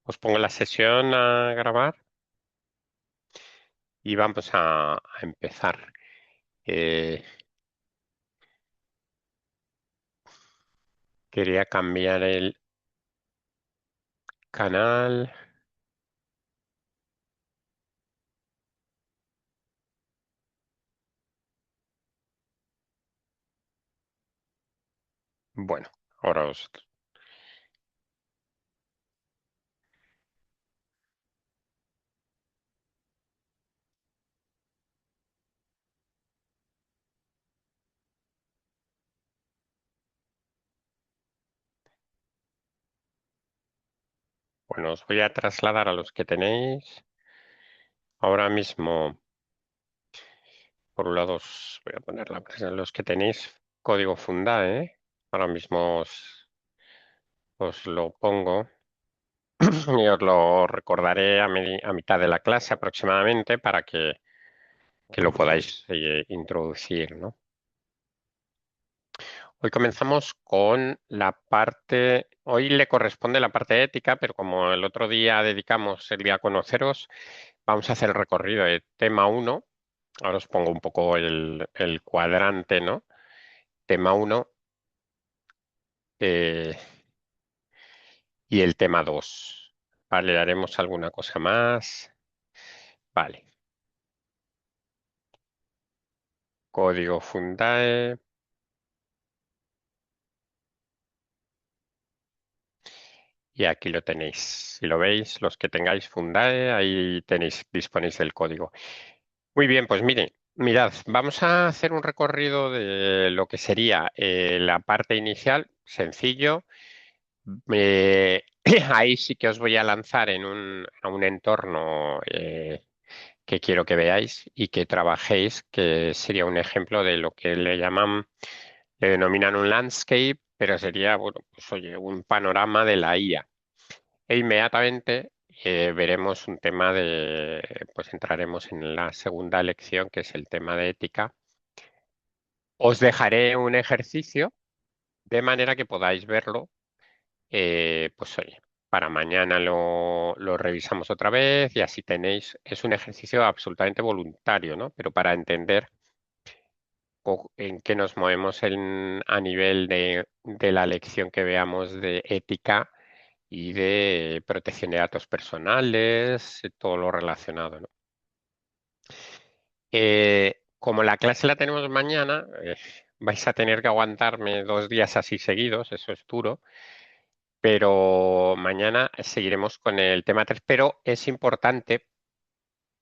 Os pongo la sesión a grabar y vamos a empezar. Eh, Quería cambiar el canal. Bueno, ahora os... Bueno, os voy a trasladar a los que tenéis. Ahora mismo, por un lado, os voy a poner los que tenéis código Fundae. Ahora mismo os lo pongo y os lo recordaré a mitad de la clase aproximadamente para que lo podáis introducir, ¿no? Hoy comenzamos con la parte, hoy le corresponde la parte ética, pero como el otro día dedicamos el día a conoceros, vamos a hacer el recorrido de tema uno. Ahora os pongo un poco el cuadrante, ¿no? Tema uno eh, y el tema 2. Vale, haremos alguna cosa más. Vale, código Fundae. Y aquí lo tenéis. Si lo veis, los que tengáis Fundae, ahí tenéis, disponéis del código. Muy bien, pues mirad, vamos a hacer un recorrido de lo que sería la parte inicial, sencillo. Eh, Ahí sí que os voy a lanzar a un entorno que quiero que veáis y que trabajéis, que sería un ejemplo de lo que le denominan un landscape, pero sería, bueno, pues oye, un panorama de la IA. E inmediatamente veremos un tema pues entraremos en la segunda lección, que es el tema de ética. Os dejaré un ejercicio de manera que podáis verlo, pues oye, para mañana lo revisamos otra vez y así tenéis, es un ejercicio absolutamente voluntario, ¿no? Pero para entender en qué nos movemos a nivel de la lección que veamos de ética y de protección de datos personales, todo lo relacionado, ¿no? Como la clase la tenemos mañana, vais a tener que aguantarme 2 días así seguidos, eso es duro, pero mañana seguiremos con el tema 3. Pero es importante,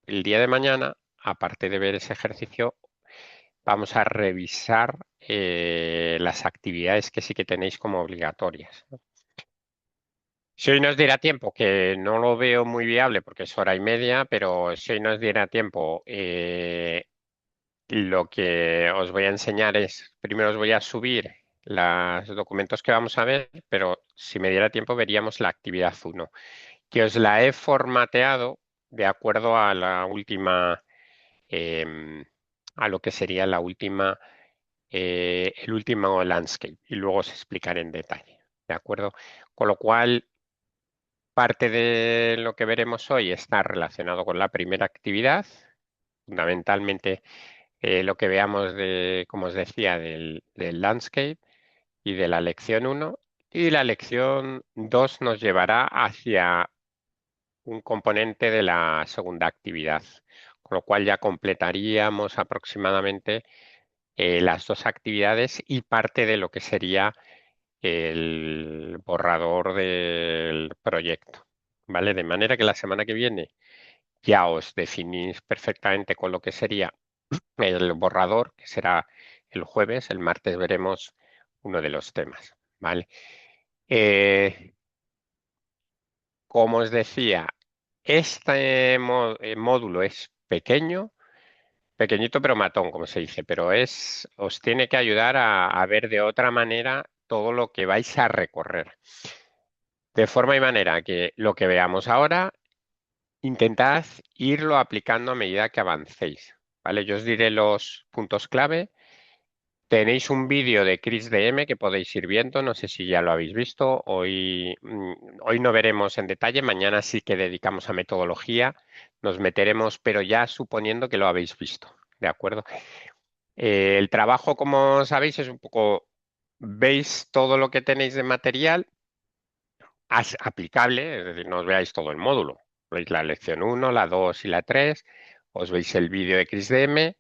el día de mañana, aparte de ver ese ejercicio, vamos a revisar las actividades que sí que tenéis como obligatorias, ¿no? Si hoy nos diera tiempo, que no lo veo muy viable porque es hora y media, pero si hoy nos diera tiempo, lo que os voy a enseñar es, primero os voy a subir los documentos que vamos a ver, pero si me diera tiempo veríamos la actividad uno, que os la he formateado de acuerdo a la última, em, a lo que sería el último landscape, y luego os explicaré en detalle, ¿de acuerdo? Con lo cual, parte de lo que veremos hoy está relacionado con la primera actividad, fundamentalmente lo que veamos como os decía, del landscape y de la lección uno. Y la lección 2 nos llevará hacia un componente de la segunda actividad, con lo cual ya completaríamos aproximadamente las dos actividades y parte de lo que sería el borrador del proyecto, ¿vale? De manera que la semana que viene ya os definís perfectamente con lo que sería el borrador, que será el jueves. El martes veremos uno de los temas, ¿vale? Eh, Como os decía, este módulo es pequeño, pequeñito pero matón, como se dice, pero os tiene que ayudar a ver de otra manera todo lo que vais a recorrer. De forma y manera que lo que veamos ahora, intentad irlo aplicando a medida que avancéis, ¿vale? Yo os diré los puntos clave Tenéis un vídeo de Chris DM que podéis ir viendo, no sé si ya lo habéis visto. Hoy no veremos en detalle, mañana sí que dedicamos a metodología, nos meteremos, pero ya suponiendo que lo habéis visto, ¿de acuerdo? El trabajo, como sabéis, es un poco, veis todo lo que tenéis de material aplicable, es decir, no os veáis todo el módulo. Veis la lección uno, la 2 y la 3. Os veis el vídeo de Chris DM.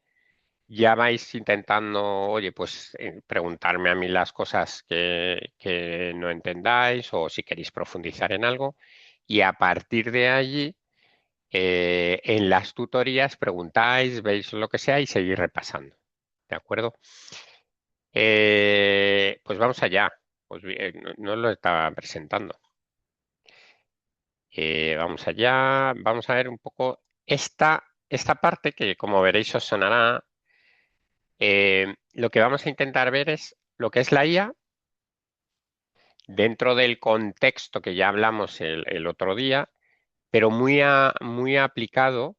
Ya vais intentando, oye, pues preguntarme a mí las cosas que no entendáis o si queréis profundizar en algo. Y a partir de allí, en las tutorías preguntáis, veis lo que sea y seguís repasando. ¿De acuerdo? Pues vamos allá. Pues bien, no lo estaba presentando. Vamos allá. Vamos a ver un poco esta parte que, como veréis, os sonará. Lo que vamos a intentar ver es lo que es la IA dentro del contexto que ya hablamos el otro día, pero muy aplicado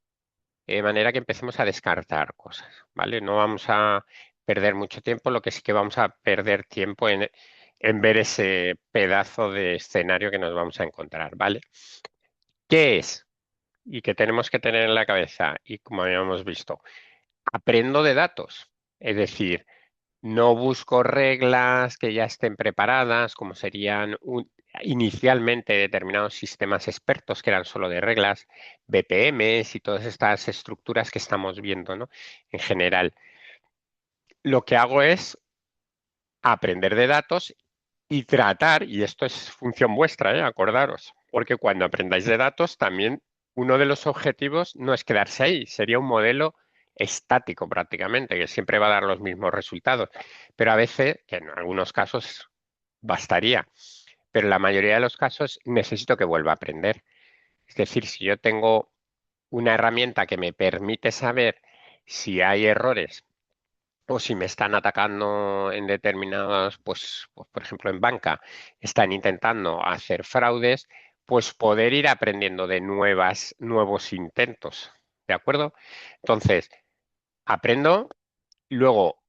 de manera que empecemos a descartar cosas, ¿vale? No vamos a perder mucho tiempo, lo que sí que vamos a perder tiempo en ver ese pedazo de escenario que nos vamos a encontrar, ¿vale? ¿Qué es? Y que tenemos que tener en la cabeza, y como habíamos visto, aprendo de datos, es decir, no busco reglas que ya estén preparadas, como serían inicialmente determinados sistemas expertos que eran solo de reglas, BPMs y todas estas estructuras que estamos viendo, ¿no? En general, lo que hago es aprender de datos y tratar, y esto es función vuestra, acordaros, porque cuando aprendáis de datos también uno de los objetivos no es quedarse ahí, sería un modelo estático prácticamente, que siempre va a dar los mismos resultados, pero a veces, que en algunos casos bastaría, pero en la mayoría de los casos necesito que vuelva a aprender. Es decir, si yo tengo una herramienta que me permite saber si hay errores o si me están atacando en determinados, pues, por ejemplo en banca, están intentando hacer fraudes, pues poder ir aprendiendo de nuevos intentos. ¿De acuerdo? Entonces, aprendo, luego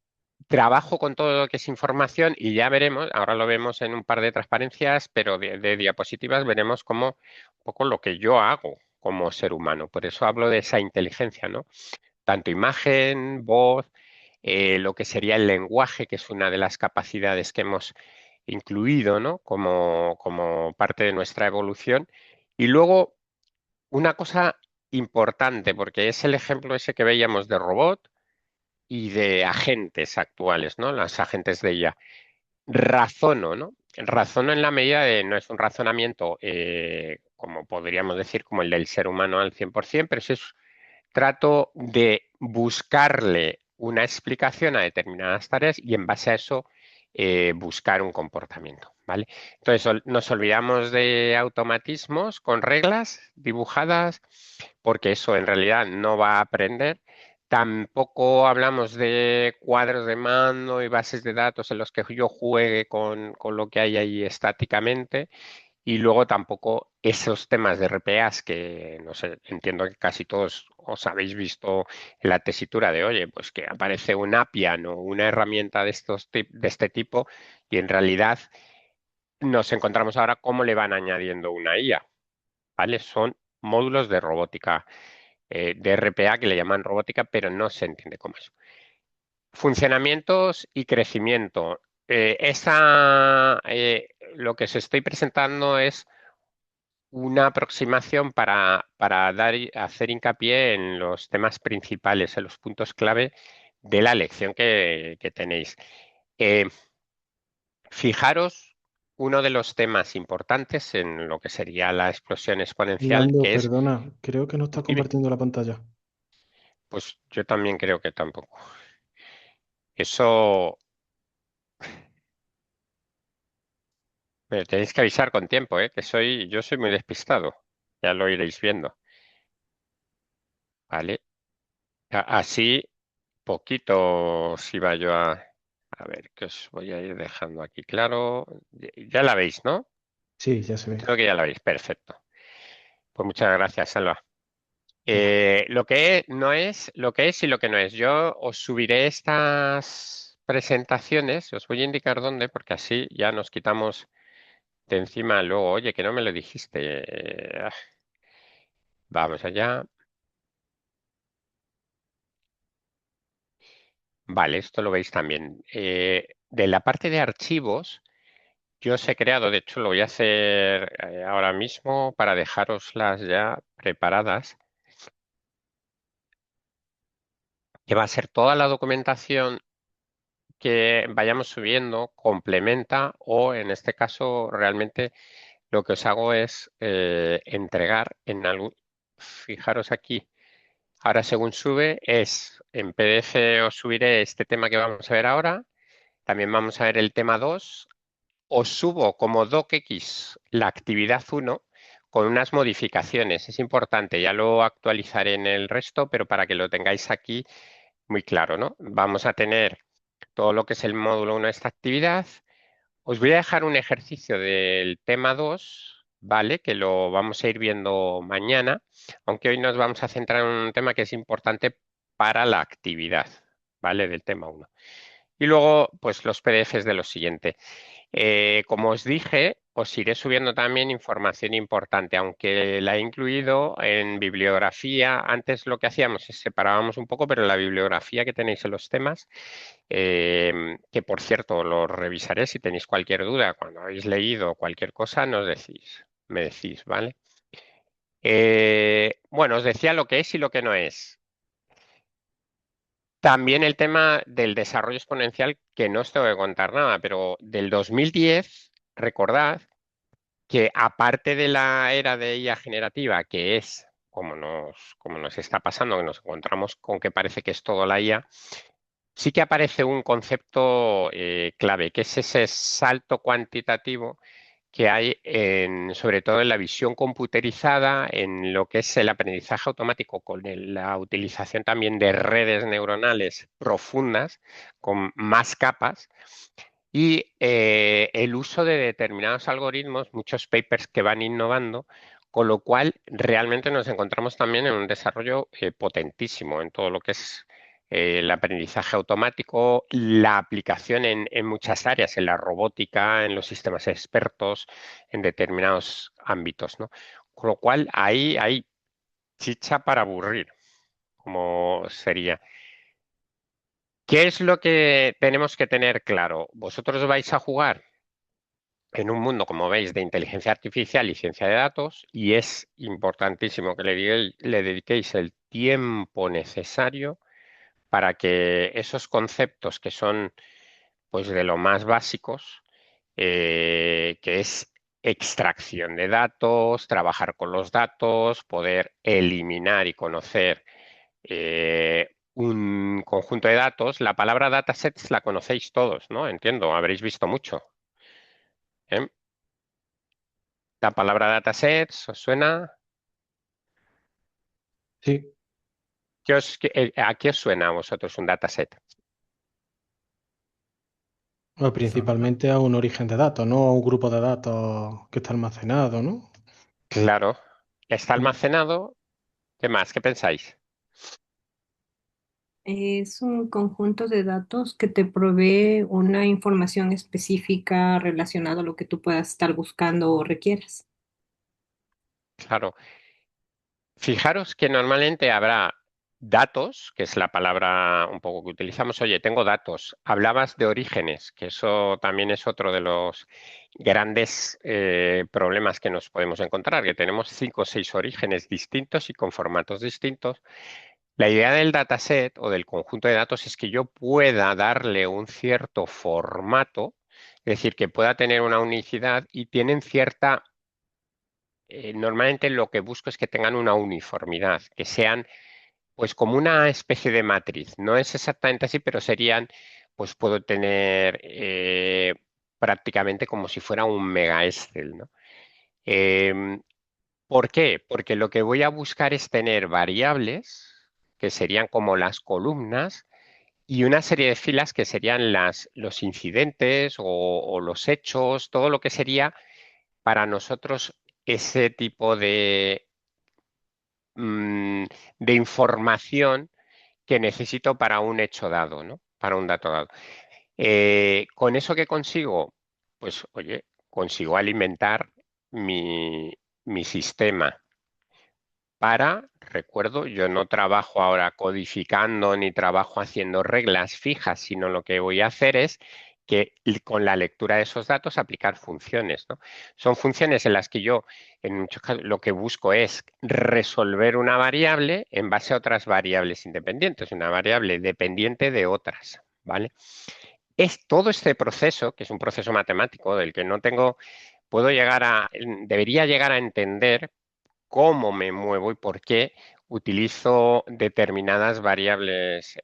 trabajo con todo lo que es información y ya veremos, ahora lo vemos en un par de transparencias, pero de diapositivas veremos cómo un poco lo que yo hago como ser humano. Por eso hablo de esa inteligencia, ¿no? Tanto imagen, voz, lo que sería el lenguaje, que es una de las capacidades que hemos incluido, ¿no? Como parte de nuestra evolución. Y luego, una cosa importante, porque es el ejemplo ese que veíamos de robot y de agentes actuales, ¿no? Las agentes de IA. Razono, ¿no? Razono en la medida de, no es un razonamiento, como podríamos decir, como el del ser humano al 100%, pero sí trato de buscarle una explicación a determinadas tareas y en base a eso buscar un comportamiento, ¿vale? Entonces, nos olvidamos de automatismos con reglas dibujadas porque eso en realidad no va a aprender. Tampoco hablamos de cuadros de mando y bases de datos en los que yo juegue con lo que hay ahí estáticamente. Y luego tampoco esos temas de RPAs que no sé, entiendo que casi todos os habéis visto en la tesitura de, oye, pues que aparece un Appian o una herramienta de este tipo y en realidad nos encontramos ahora cómo le van añadiendo una IA, ¿vale? Son módulos de robótica, de RPA que le llaman robótica, pero no se entiende cómo es. Funcionamientos y crecimiento. Lo que os estoy presentando es una aproximación para hacer hincapié en los temas principales, en los puntos clave de la lección que tenéis. Eh, Fijaros uno de los temas importantes en lo que sería la explosión exponencial, Nando, que es, perdona, creo que no está dime, compartiendo la pantalla. pues yo también creo que tampoco. Eso me tenéis que avisar con tiempo, que yo soy muy despistado. Ya lo iréis viendo, ¿vale? Así poquito os iba yo a ver, que os voy a ir dejando aquí claro. Ya la veis, ¿no? Sí, ya se ve. Entiendo que ya la veis, perfecto. Pues muchas gracias, Salva. Nada. Lo que no es, lo que es y lo que no es. Yo os subiré estas. presentaciones, os voy a indicar dónde, porque así ya nos quitamos de encima luego, oye, que no me lo dijiste. Vamos allá. Vale, esto lo veis también. De la parte de archivos, yo os he creado, de hecho lo voy a hacer ahora mismo para dejaroslas ya preparadas, que va a ser toda la documentación que vayamos subiendo, complementa o en este caso realmente lo que os hago es entregar en algún, fijaros aquí, ahora según sube es en PDF os subiré este tema que vamos a ver ahora, también vamos a ver el tema 2. Os subo como docx la actividad 1 con unas modificaciones. Es importante, ya lo actualizaré en el resto, pero para que lo tengáis aquí muy claro, ¿no? Vamos a tener todo lo que es el módulo 1 de esta actividad. Os voy a dejar un ejercicio del tema 2, ¿vale? Que lo vamos a ir viendo mañana, aunque hoy nos vamos a centrar en un tema que es importante para la actividad, ¿vale? Del tema 1. Y luego, pues los PDFs de lo siguiente. Como os dije, os iré subiendo también información importante, aunque la he incluido en bibliografía. Antes lo que hacíamos es separábamos un poco, pero la bibliografía que tenéis en los temas, que por cierto lo revisaré si tenéis cualquier duda, cuando habéis leído cualquier cosa, nos decís, me decís, ¿vale? Bueno, os decía lo que es y lo que no es. También el tema del desarrollo exponencial, que no os tengo que contar nada, pero del 2010, recordad que aparte de la era de IA generativa, que es como nos está pasando, que nos encontramos con que parece que es todo la IA, sí que aparece un concepto clave, que es ese salto cuantitativo que hay sobre todo en la visión computerizada, en lo que es el aprendizaje automático, con la utilización también de redes neuronales profundas, con más capas, y el uso de determinados algoritmos, muchos papers que van innovando, con lo cual realmente nos encontramos también en un desarrollo potentísimo en todo lo que es el aprendizaje automático, la aplicación en muchas áreas, en la robótica, en los sistemas expertos, en determinados ámbitos, ¿no? Con lo cual ahí hay chicha para aburrir, como sería. ¿Qué es lo que tenemos que tener claro? Vosotros vais a jugar en un mundo, como veis, de inteligencia artificial y ciencia de datos, y es importantísimo que le dediquéis el tiempo necesario para que esos conceptos que son pues de lo más básicos, que es extracción de datos, trabajar con los datos, poder eliminar y conocer un conjunto de datos. La palabra datasets la conocéis todos, ¿no? Entiendo, habréis visto mucho. ¿Eh? La palabra datasets, ¿os suena? Sí. ¿A qué os suena a vosotros un dataset? O principalmente a un origen de datos, no a un grupo de datos que está almacenado, ¿no? Claro, está Mm. almacenado. ¿Qué más? ¿Qué pensáis? Es un conjunto de datos que te provee una información específica relacionada a lo que tú puedas estar buscando o requieras. Claro, fijaros que normalmente habrá datos, que es la palabra un poco que utilizamos. Oye, tengo datos. Hablabas de orígenes, que eso también es otro de los grandes problemas que nos podemos encontrar, que tenemos 5 o 6 orígenes distintos y con formatos distintos. La idea del dataset o del conjunto de datos es que yo pueda darle un cierto formato, es decir, que pueda tener una unicidad y tienen cierta, normalmente lo que busco es que tengan una uniformidad, que sean pues como una especie de matriz. No es exactamente así, pero serían, pues puedo tener prácticamente como si fuera un mega Excel, ¿no? Em, ¿Por qué? Porque lo que voy a buscar es tener variables, que serían como las columnas, y una serie de filas que serían los incidentes o los hechos, todo lo que sería para nosotros ese tipo mm, de información que necesito para un hecho dado, ¿no? Para un dato dado. ¿Con eso qué consigo? Pues, oye, consigo alimentar mi, mi sistema recuerdo, yo no trabajo ahora codificando ni trabajo haciendo reglas fijas, sino lo que voy a hacer es que con la lectura de esos datos aplicar funciones, ¿no? Son funciones en las que yo, en muchos casos, lo que busco es resolver una variable en base a otras variables independientes, una variable dependiente de otras, ¿vale? Es todo este proceso, que es un proceso matemático del que no tengo, debería llegar a entender cómo me muevo y por qué utilizo determinadas variables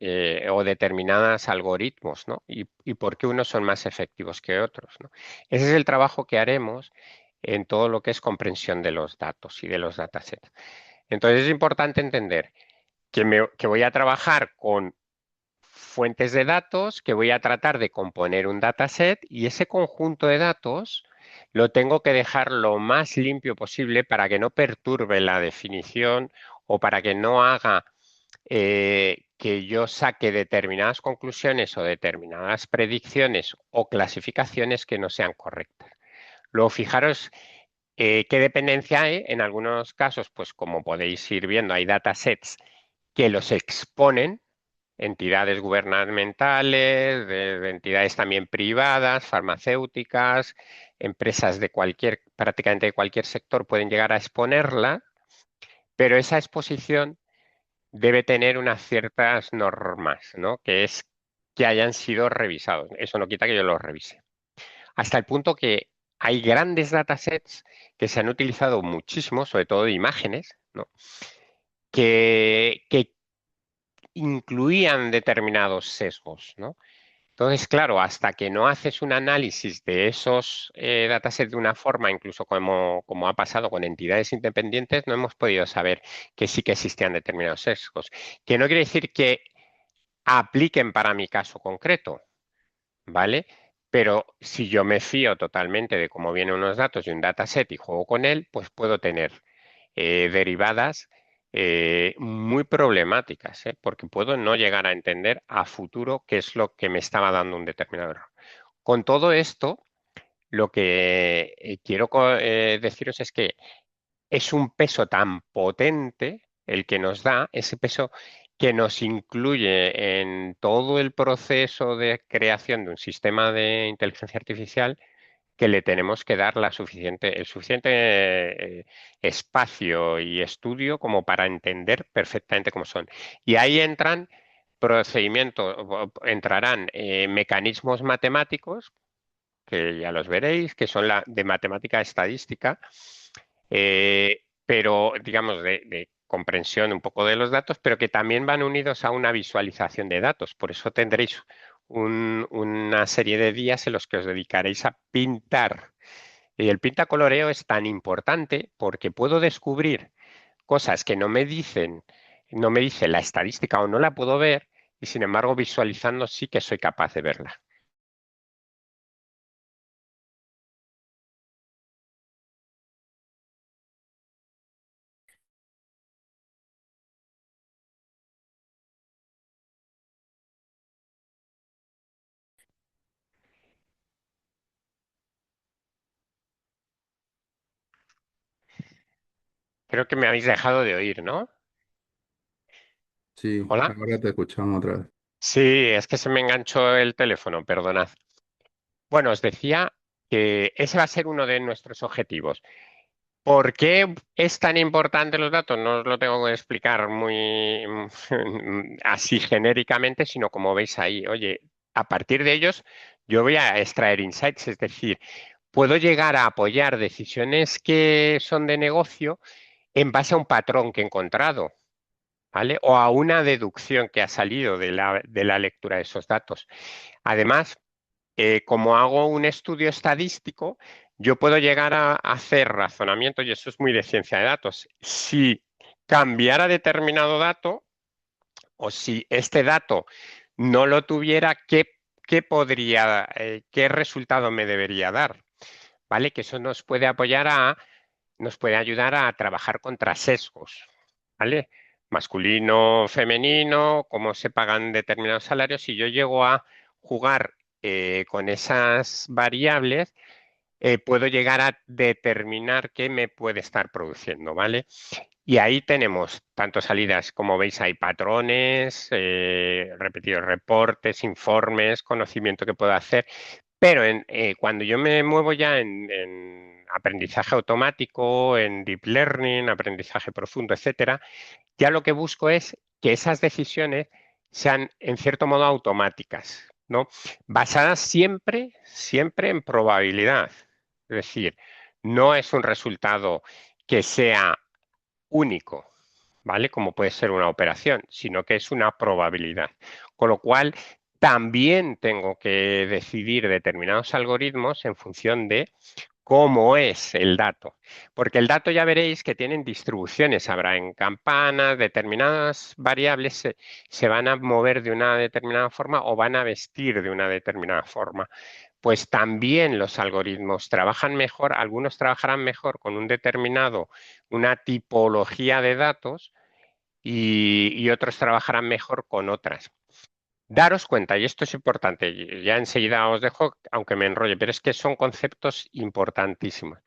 o determinados algoritmos, ¿no? Y por qué unos son más efectivos que otros, ¿no? Ese es el trabajo que haremos en todo lo que es comprensión de los datos y de los datasets. Entonces es importante entender que voy a trabajar con fuentes de datos, que voy a tratar de componer un dataset y ese conjunto de datos lo tengo que dejar lo más limpio posible para que no perturbe la definición o para que no haga que yo saque determinadas conclusiones o determinadas predicciones o clasificaciones que no sean correctas. Luego, fijaros qué dependencia hay. En algunos casos, pues como podéis ir viendo, hay datasets que los exponen entidades gubernamentales, de entidades también privadas, farmacéuticas, empresas de prácticamente de cualquier sector pueden llegar a exponerla, pero esa exposición debe tener unas ciertas normas, ¿no? Que es que hayan sido revisados. Eso no quita que yo los revise. Hasta el punto que hay grandes datasets que se han utilizado muchísimo, sobre todo de imágenes, ¿no? Que incluían determinados sesgos, ¿no? Entonces, claro, hasta que no haces un análisis de esos datasets de una forma, incluso como ha pasado con entidades independientes, no hemos podido saber que sí que existían determinados sesgos. Que no quiere decir que apliquen para mi caso concreto, ¿vale? Pero si yo me fío totalmente de cómo vienen unos datos de un dataset y juego con él, pues puedo tener derivadas muy problemáticas, porque puedo no llegar a entender a futuro qué es lo que me estaba dando un determinado error. Con todo esto, lo que quiero deciros es que es un peso tan potente el que nos da, ese peso que nos incluye en todo el proceso de creación de un sistema de inteligencia artificial que le tenemos que dar el suficiente espacio y estudio como para entender perfectamente cómo son. Y ahí entrarán mecanismos matemáticos, que ya los veréis, que son la de matemática estadística, pero digamos de comprensión un poco de los datos, pero que también van unidos a una visualización de datos. Por eso tendréis una serie de días en los que os dedicaréis a pintar. Y el pintacoloreo es tan importante porque puedo descubrir cosas que no me dice la estadística o no la puedo ver, y sin embargo visualizando sí que soy capaz de verla. Creo que me habéis dejado de oír, ¿no? Sí, Hola. ahora te escuchamos otra vez. Sí, es que se me enganchó el teléfono, perdonad. Bueno, os decía que ese va a ser uno de nuestros objetivos. ¿Por qué es tan importante los datos? No os lo tengo que explicar muy así genéricamente, sino como veis ahí, oye, a partir de ellos yo voy a extraer insights, es decir, puedo llegar a apoyar decisiones que son de negocio en base a un patrón que he encontrado, ¿vale? O a una deducción que ha salido de la lectura de esos datos. Además, como hago un estudio estadístico, yo puedo llegar a hacer razonamientos, y eso es muy de ciencia de datos. Si cambiara determinado dato, o si este dato no lo tuviera, qué resultado me debería dar? ¿Vale? Que eso nos puede ayudar a trabajar contra sesgos, ¿vale? Masculino, femenino, cómo se pagan determinados salarios. Si yo llego a jugar con esas variables puedo llegar a determinar qué me puede estar produciendo, ¿vale? Y ahí tenemos tanto salidas, como veis, hay patrones, repetidos reportes, informes, conocimiento que puedo hacer, pero cuando yo me muevo ya en aprendizaje automático, en deep learning, aprendizaje profundo, etcétera, ya lo que busco es que esas decisiones sean en cierto modo automáticas, ¿no? Basadas siempre, siempre en probabilidad. Es decir, no es un resultado que sea único, ¿vale? Como puede ser una operación, sino que es una probabilidad. Con lo cual, también tengo que decidir determinados algoritmos en función de cómo es el dato. Porque el dato ya veréis que tienen distribuciones, habrá en campanas, determinadas variables se van a mover de una determinada forma o van a vestir de una determinada forma. Pues también los algoritmos trabajan mejor, algunos trabajarán mejor con un determinado, una tipología de datos y otros trabajarán mejor con otras. Daros cuenta, y esto es importante, y ya enseguida os dejo, aunque me enrolle, pero es que son conceptos importantísimos.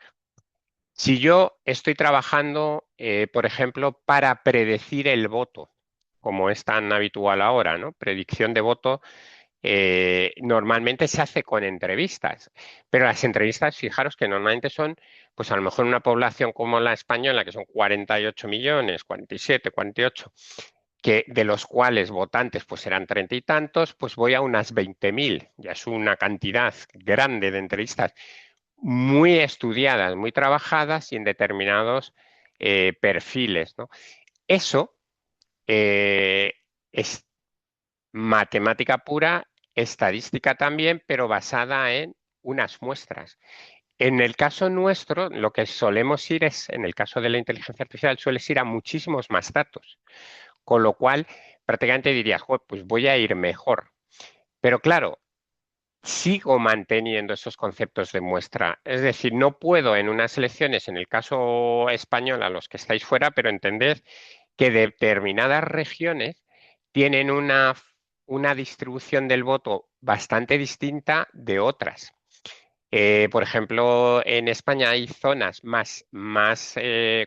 Si yo estoy trabajando, por ejemplo, para predecir el voto, como es tan habitual ahora, ¿no? Predicción de voto normalmente se hace con entrevistas, pero las entrevistas, fijaros que normalmente son, pues a lo mejor una población como la española, que son 48 millones, 47, 48, que de los cuales votantes pues serán 30 y tantos, pues voy a unas 20.000. Ya es una cantidad grande de entrevistas muy estudiadas, muy trabajadas y en determinados perfiles, ¿no? Eso es matemática pura, estadística también, pero basada en unas muestras. En el caso nuestro, lo que solemos ir es, en el caso de la inteligencia artificial, sueles ir a muchísimos más datos, con lo cual prácticamente dirías, pues voy a ir mejor. Pero claro, sigo manteniendo esos conceptos de muestra. Es decir, no puedo en unas elecciones, en el caso español, a los que estáis fuera, pero entended que determinadas regiones tienen una distribución del voto bastante distinta de otras. Por ejemplo, en España hay zonas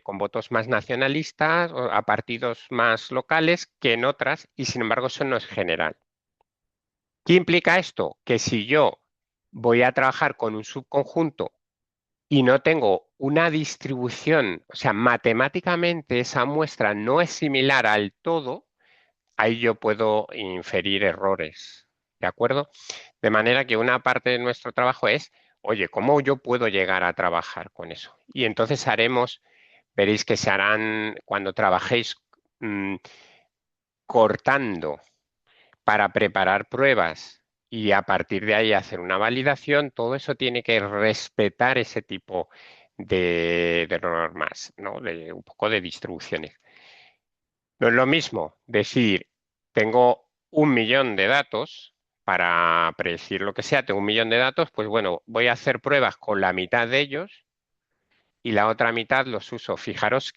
con votos más nacionalistas, o a partidos más locales que en otras, y sin embargo eso no es general. ¿Qué implica esto? Que si yo voy a trabajar con un subconjunto y no tengo una distribución, o sea, matemáticamente esa muestra no es similar al todo, ahí yo puedo inferir errores, ¿de acuerdo? De manera que una parte de nuestro trabajo es, oye, ¿cómo yo puedo llegar a trabajar con eso? Y entonces veréis que se harán, cuando trabajéis cortando para preparar pruebas y a partir de ahí hacer una validación, todo eso tiene que respetar ese tipo de normas, ¿no? De un poco de distribuciones. No es lo mismo decir, tengo 1 millón de datos para predecir lo que sea, tengo 1 millón de datos, pues bueno, voy a hacer pruebas con la mitad de ellos y la otra mitad los uso. Fijaros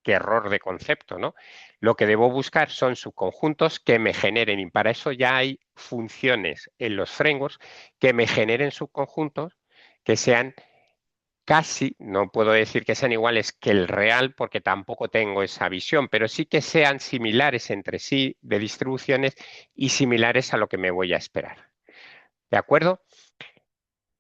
qué error de concepto, ¿no? Lo que debo buscar son subconjuntos que me generen, y para eso ya hay funciones en los frameworks que me generen subconjuntos que sean casi, no puedo decir que sean iguales que el real porque tampoco tengo esa visión, pero sí que sean similares entre sí de distribuciones y similares a lo que me voy a esperar. ¿De acuerdo?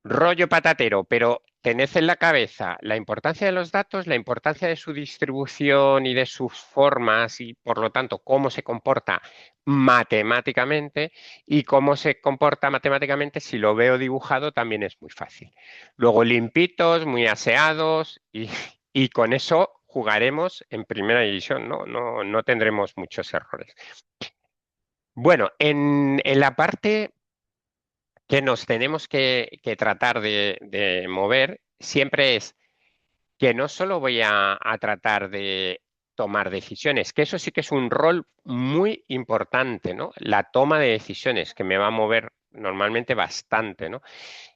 Rollo patatero, pero tened en la cabeza la importancia de los datos, la importancia de su distribución y de sus formas y, por lo tanto, cómo se comporta matemáticamente y cómo se comporta matemáticamente si lo veo dibujado también es muy fácil. Luego limpitos, muy aseados y con eso jugaremos en primera división, ¿no? No tendremos muchos errores. Bueno, en la parte que nos tenemos que tratar de mover siempre es que no solo voy a tratar de tomar decisiones, que eso sí que es un rol muy importante, ¿no? La toma de decisiones, que me va a mover normalmente bastante, ¿no?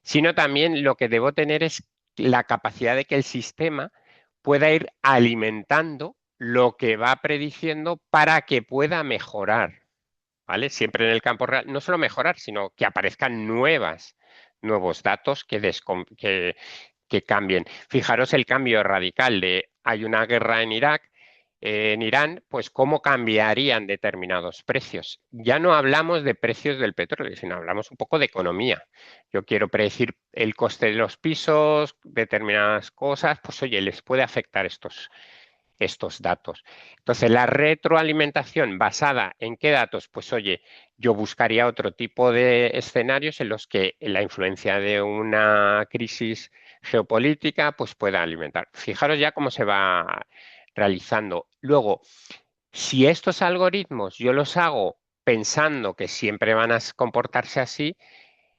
Sino también lo que debo tener es la capacidad de que el sistema pueda ir alimentando lo que va prediciendo para que pueda mejorar. ¿vale? Siempre en el campo real, no solo mejorar, sino que aparezcan nuevos datos que cambien. Fijaros el cambio radical de hay una guerra en Irak, en Irán, pues cómo cambiarían determinados precios. Ya no hablamos de precios del petróleo, sino hablamos un poco de economía. Yo quiero predecir el coste de los pisos, determinadas cosas, pues oye, les puede afectar estos datos. Entonces, la retroalimentación basada en qué datos, pues oye, yo buscaría otro tipo de escenarios en los que la influencia de una crisis geopolítica pues pueda alimentar. Fijaros ya cómo se va realizando. Luego, si estos algoritmos yo los hago pensando que siempre van a comportarse así,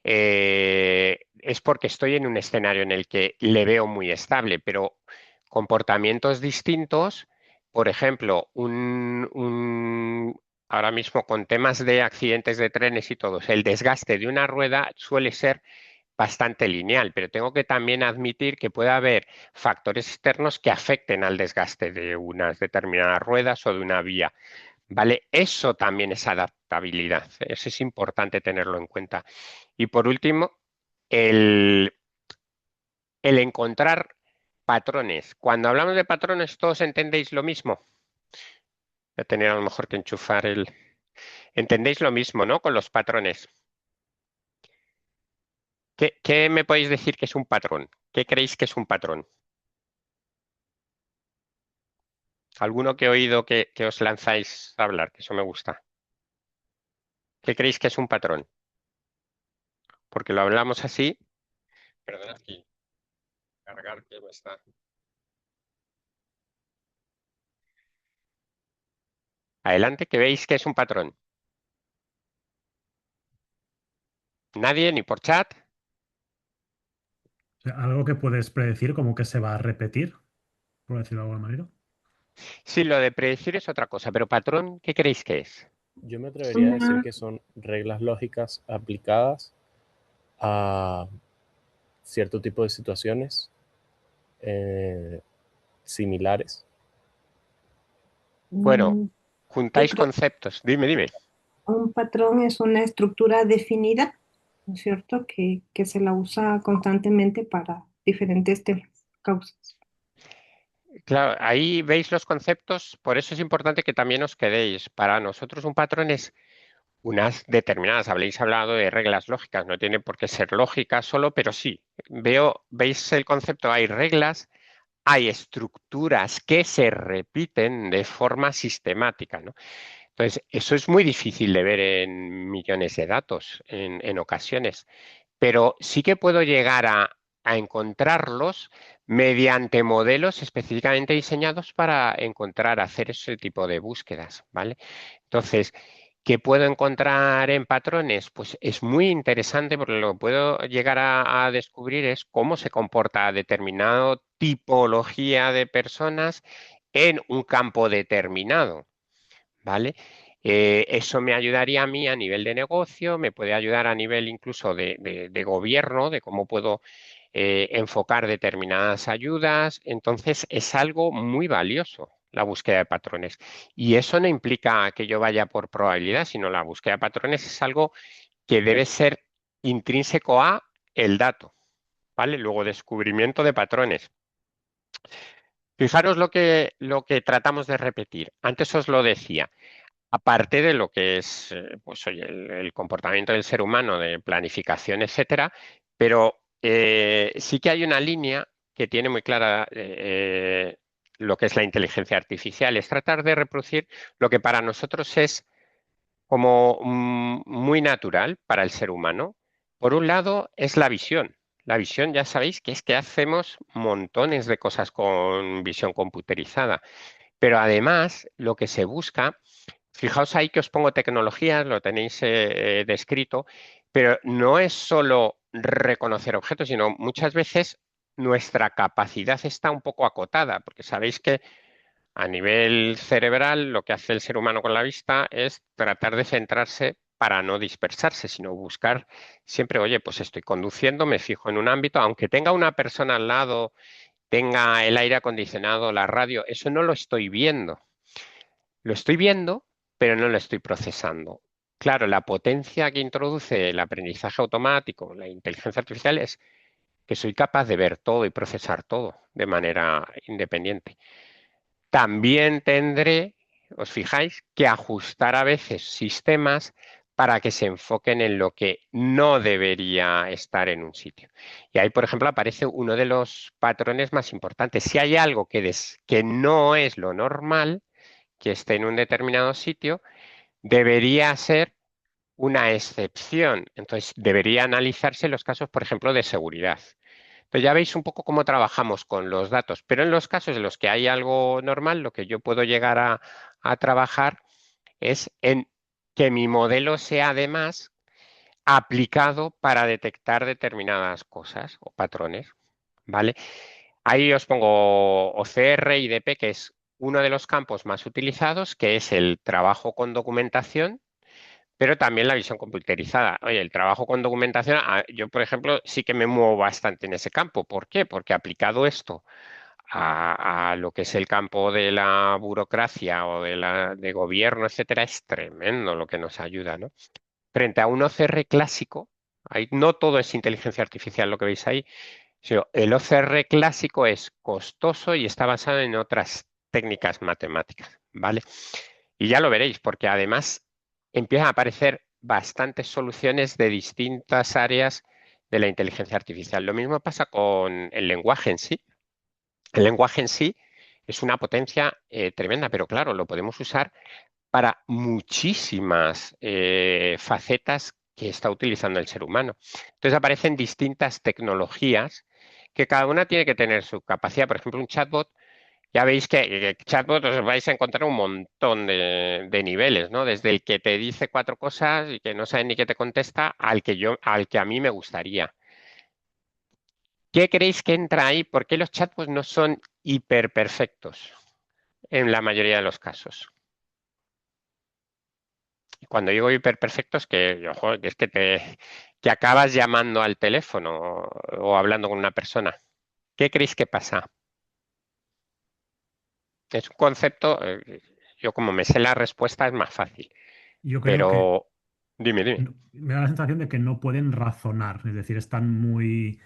es porque estoy en un escenario en el que le veo muy estable, pero comportamientos distintos, por ejemplo, ahora mismo con temas de accidentes de trenes y todos, el desgaste de una rueda suele ser bastante lineal, pero tengo que también admitir que puede haber factores externos que afecten al desgaste de unas determinadas ruedas o de una vía. ¿Vale? Eso también es adaptabilidad. Eso es importante tenerlo en cuenta. Y por último, el, el encontrar patrones. Cuando hablamos de patrones, ¿todos entendéis lo mismo? Voy a tener a lo mejor que enchufar el... Entendéis lo mismo, ¿no? Con los patrones. ¿Qué me podéis decir que es un patrón? ¿Qué creéis que es un patrón? ¿Alguno que he oído que os lanzáis a hablar? Que eso me gusta. ¿Qué creéis que es un patrón? Porque lo hablamos así. Perdona aquí, cargar que me está. Adelante, que veis que es un patrón. Nadie, ni por chat. O sea, algo que puedes predecir como que se va a repetir, por decirlo de alguna manera. Sí, lo de predecir es otra cosa, pero patrón, ¿qué creéis que es? Yo me atrevería a decir Una, que son reglas lógicas aplicadas a cierto tipo de situaciones eh, similares. Bueno, mm, yo juntáis creo conceptos. Dime, dime. que un patrón es una estructura definida, ¿no es cierto? Que se la usa constantemente para diferentes temas, causas. Claro, ahí veis los conceptos, por eso es importante que también os quedéis. Para nosotros un patrón es unas determinadas, habéis hablado de reglas lógicas, no tiene por qué ser lógica solo, pero sí, veis el concepto, hay reglas, hay estructuras que se repiten de forma sistemática, ¿no? Entonces, eso es muy difícil de ver en millones de datos en ocasiones, pero sí que puedo llegar a encontrarlos mediante modelos específicamente diseñados para hacer ese tipo de búsquedas, ¿vale? Entonces, ¿qué puedo encontrar en patrones? Pues es muy interesante porque lo que puedo llegar a descubrir es cómo se comporta determinada tipología de personas en un campo determinado. ¿Vale? Eso me ayudaría a mí a nivel de negocio, me puede ayudar a nivel incluso de gobierno, de cómo puedo enfocar determinadas ayudas. Entonces, es algo muy valioso la búsqueda de patrones. Y eso no implica que yo vaya por probabilidad, sino la búsqueda de patrones es algo que debe ser intrínseco a el dato, ¿vale? Luego, descubrimiento de patrones. Fijaros lo que tratamos de repetir. Antes os lo decía. Aparte de lo que es pues, oye, el comportamiento del ser humano, de planificación, etcétera, pero sí que hay una línea que tiene muy clara lo que es la inteligencia artificial, es tratar de reproducir lo que para nosotros es como muy natural para el ser humano. Por un lado, es la visión. La visión, ya sabéis que es que hacemos montones de cosas con visión computerizada, pero además lo que se busca. Fijaos ahí que os pongo tecnologías, lo tenéis descrito, pero no es solo reconocer objetos, sino muchas veces nuestra capacidad está un poco acotada, porque sabéis que a nivel cerebral lo que hace el ser humano con la vista es tratar de centrarse para no dispersarse, sino buscar siempre, oye, pues estoy conduciendo, me fijo en un ámbito, aunque tenga una persona al lado, tenga el aire acondicionado, la radio, eso no lo estoy viendo. Lo estoy viendo, pero no lo estoy procesando. claro, la potencia que introduce el aprendizaje automático, la inteligencia artificial, es que soy capaz de ver todo y procesar todo de manera independiente. También tendré, os fijáis, que ajustar a veces sistemas para que se enfoquen en lo que no debería estar en un sitio. Y ahí, por ejemplo, aparece uno de los patrones más importantes. Si hay algo que no es lo normal, que esté en un determinado sitio, debería ser una excepción. Entonces, debería analizarse los casos, por ejemplo, de seguridad. Entonces, ya veis un poco cómo trabajamos con los datos, pero en los casos en los que hay algo normal, lo que yo puedo llegar a trabajar es en que mi modelo sea además aplicado para detectar determinadas cosas o patrones, ¿vale? Ahí os pongo OCR y DP, que es uno de los campos más utilizados, que es el trabajo con documentación, pero también la visión computerizada. Oye, el trabajo con documentación, yo, por ejemplo, sí que me muevo bastante en ese campo. ¿Por qué? Porque aplicado esto a lo que es el campo de la burocracia o de gobierno, etcétera, es tremendo lo que nos ayuda, ¿no? Frente a un OCR clásico, ahí no todo es inteligencia artificial lo que veis ahí, sino el OCR clásico es costoso y está basado en otras técnicas matemáticas, ¿vale? Y ya lo veréis, porque además empiezan a aparecer bastantes soluciones de distintas áreas de la inteligencia artificial. Lo mismo pasa con el lenguaje en sí. El lenguaje en sí es una potencia tremenda, pero claro, lo podemos usar para muchísimas facetas que está utilizando el ser humano. Entonces aparecen distintas tecnologías que cada una tiene que tener su capacidad. Por ejemplo, un chatbot, ya veis que chatbot os vais a encontrar un montón de niveles, ¿no? Desde el que te dice cuatro cosas y que no sabe ni qué te contesta, al que a mí me gustaría. ¿Qué creéis que entra ahí? ¿Por qué los chatbots no son hiperperfectos en la mayoría de los casos? Y cuando digo hiperperfecto es que, ojo, que es que acabas llamando al teléfono o hablando con una persona. ¿Qué creéis que pasa? Es un concepto, yo como me sé la respuesta es más fácil, Yo creo que pero dime. me da la sensación de que no pueden razonar, es decir, están muy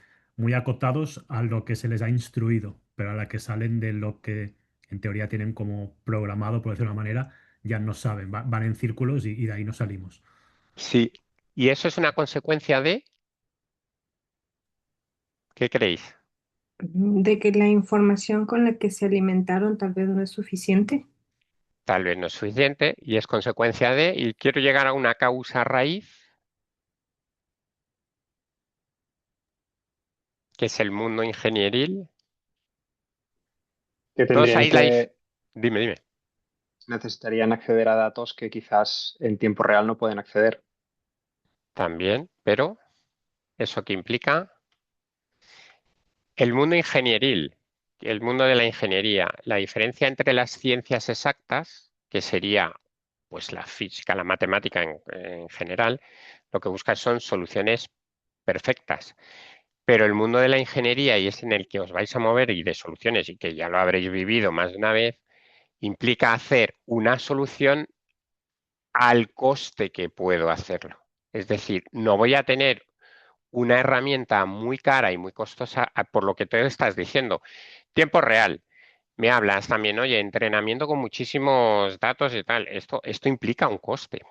acotados a lo que se les ha instruido, pero a la que salen de lo que en teoría tienen como programado, por decirlo de una manera, ya no saben, van en círculos y de ahí no salimos. Sí, y eso es una consecuencia de, ¿qué creéis? De que la información con la que se alimentaron tal vez no es suficiente. Tal vez no es suficiente y es consecuencia de, y quiero llegar a una causa raíz, que es el mundo ingenieril. Que Todos tendrían ahí que, dime. necesitarían acceder a datos que quizás en tiempo real no pueden acceder. También, pero ¿eso qué implica? El mundo ingenieril, el mundo de la ingeniería, la diferencia entre las ciencias exactas, que sería pues la física, la matemática en general, lo que busca son soluciones perfectas. Pero el mundo de la ingeniería, y es en el que os vais a mover y de soluciones, y que ya lo habréis vivido más de una vez, implica hacer una solución al coste que puedo hacerlo. Es decir, no voy a tener una herramienta muy cara y muy costosa, por lo que te estás diciendo. Tiempo real. Me hablas también, oye, entrenamiento con muchísimos datos y tal. Esto implica un coste.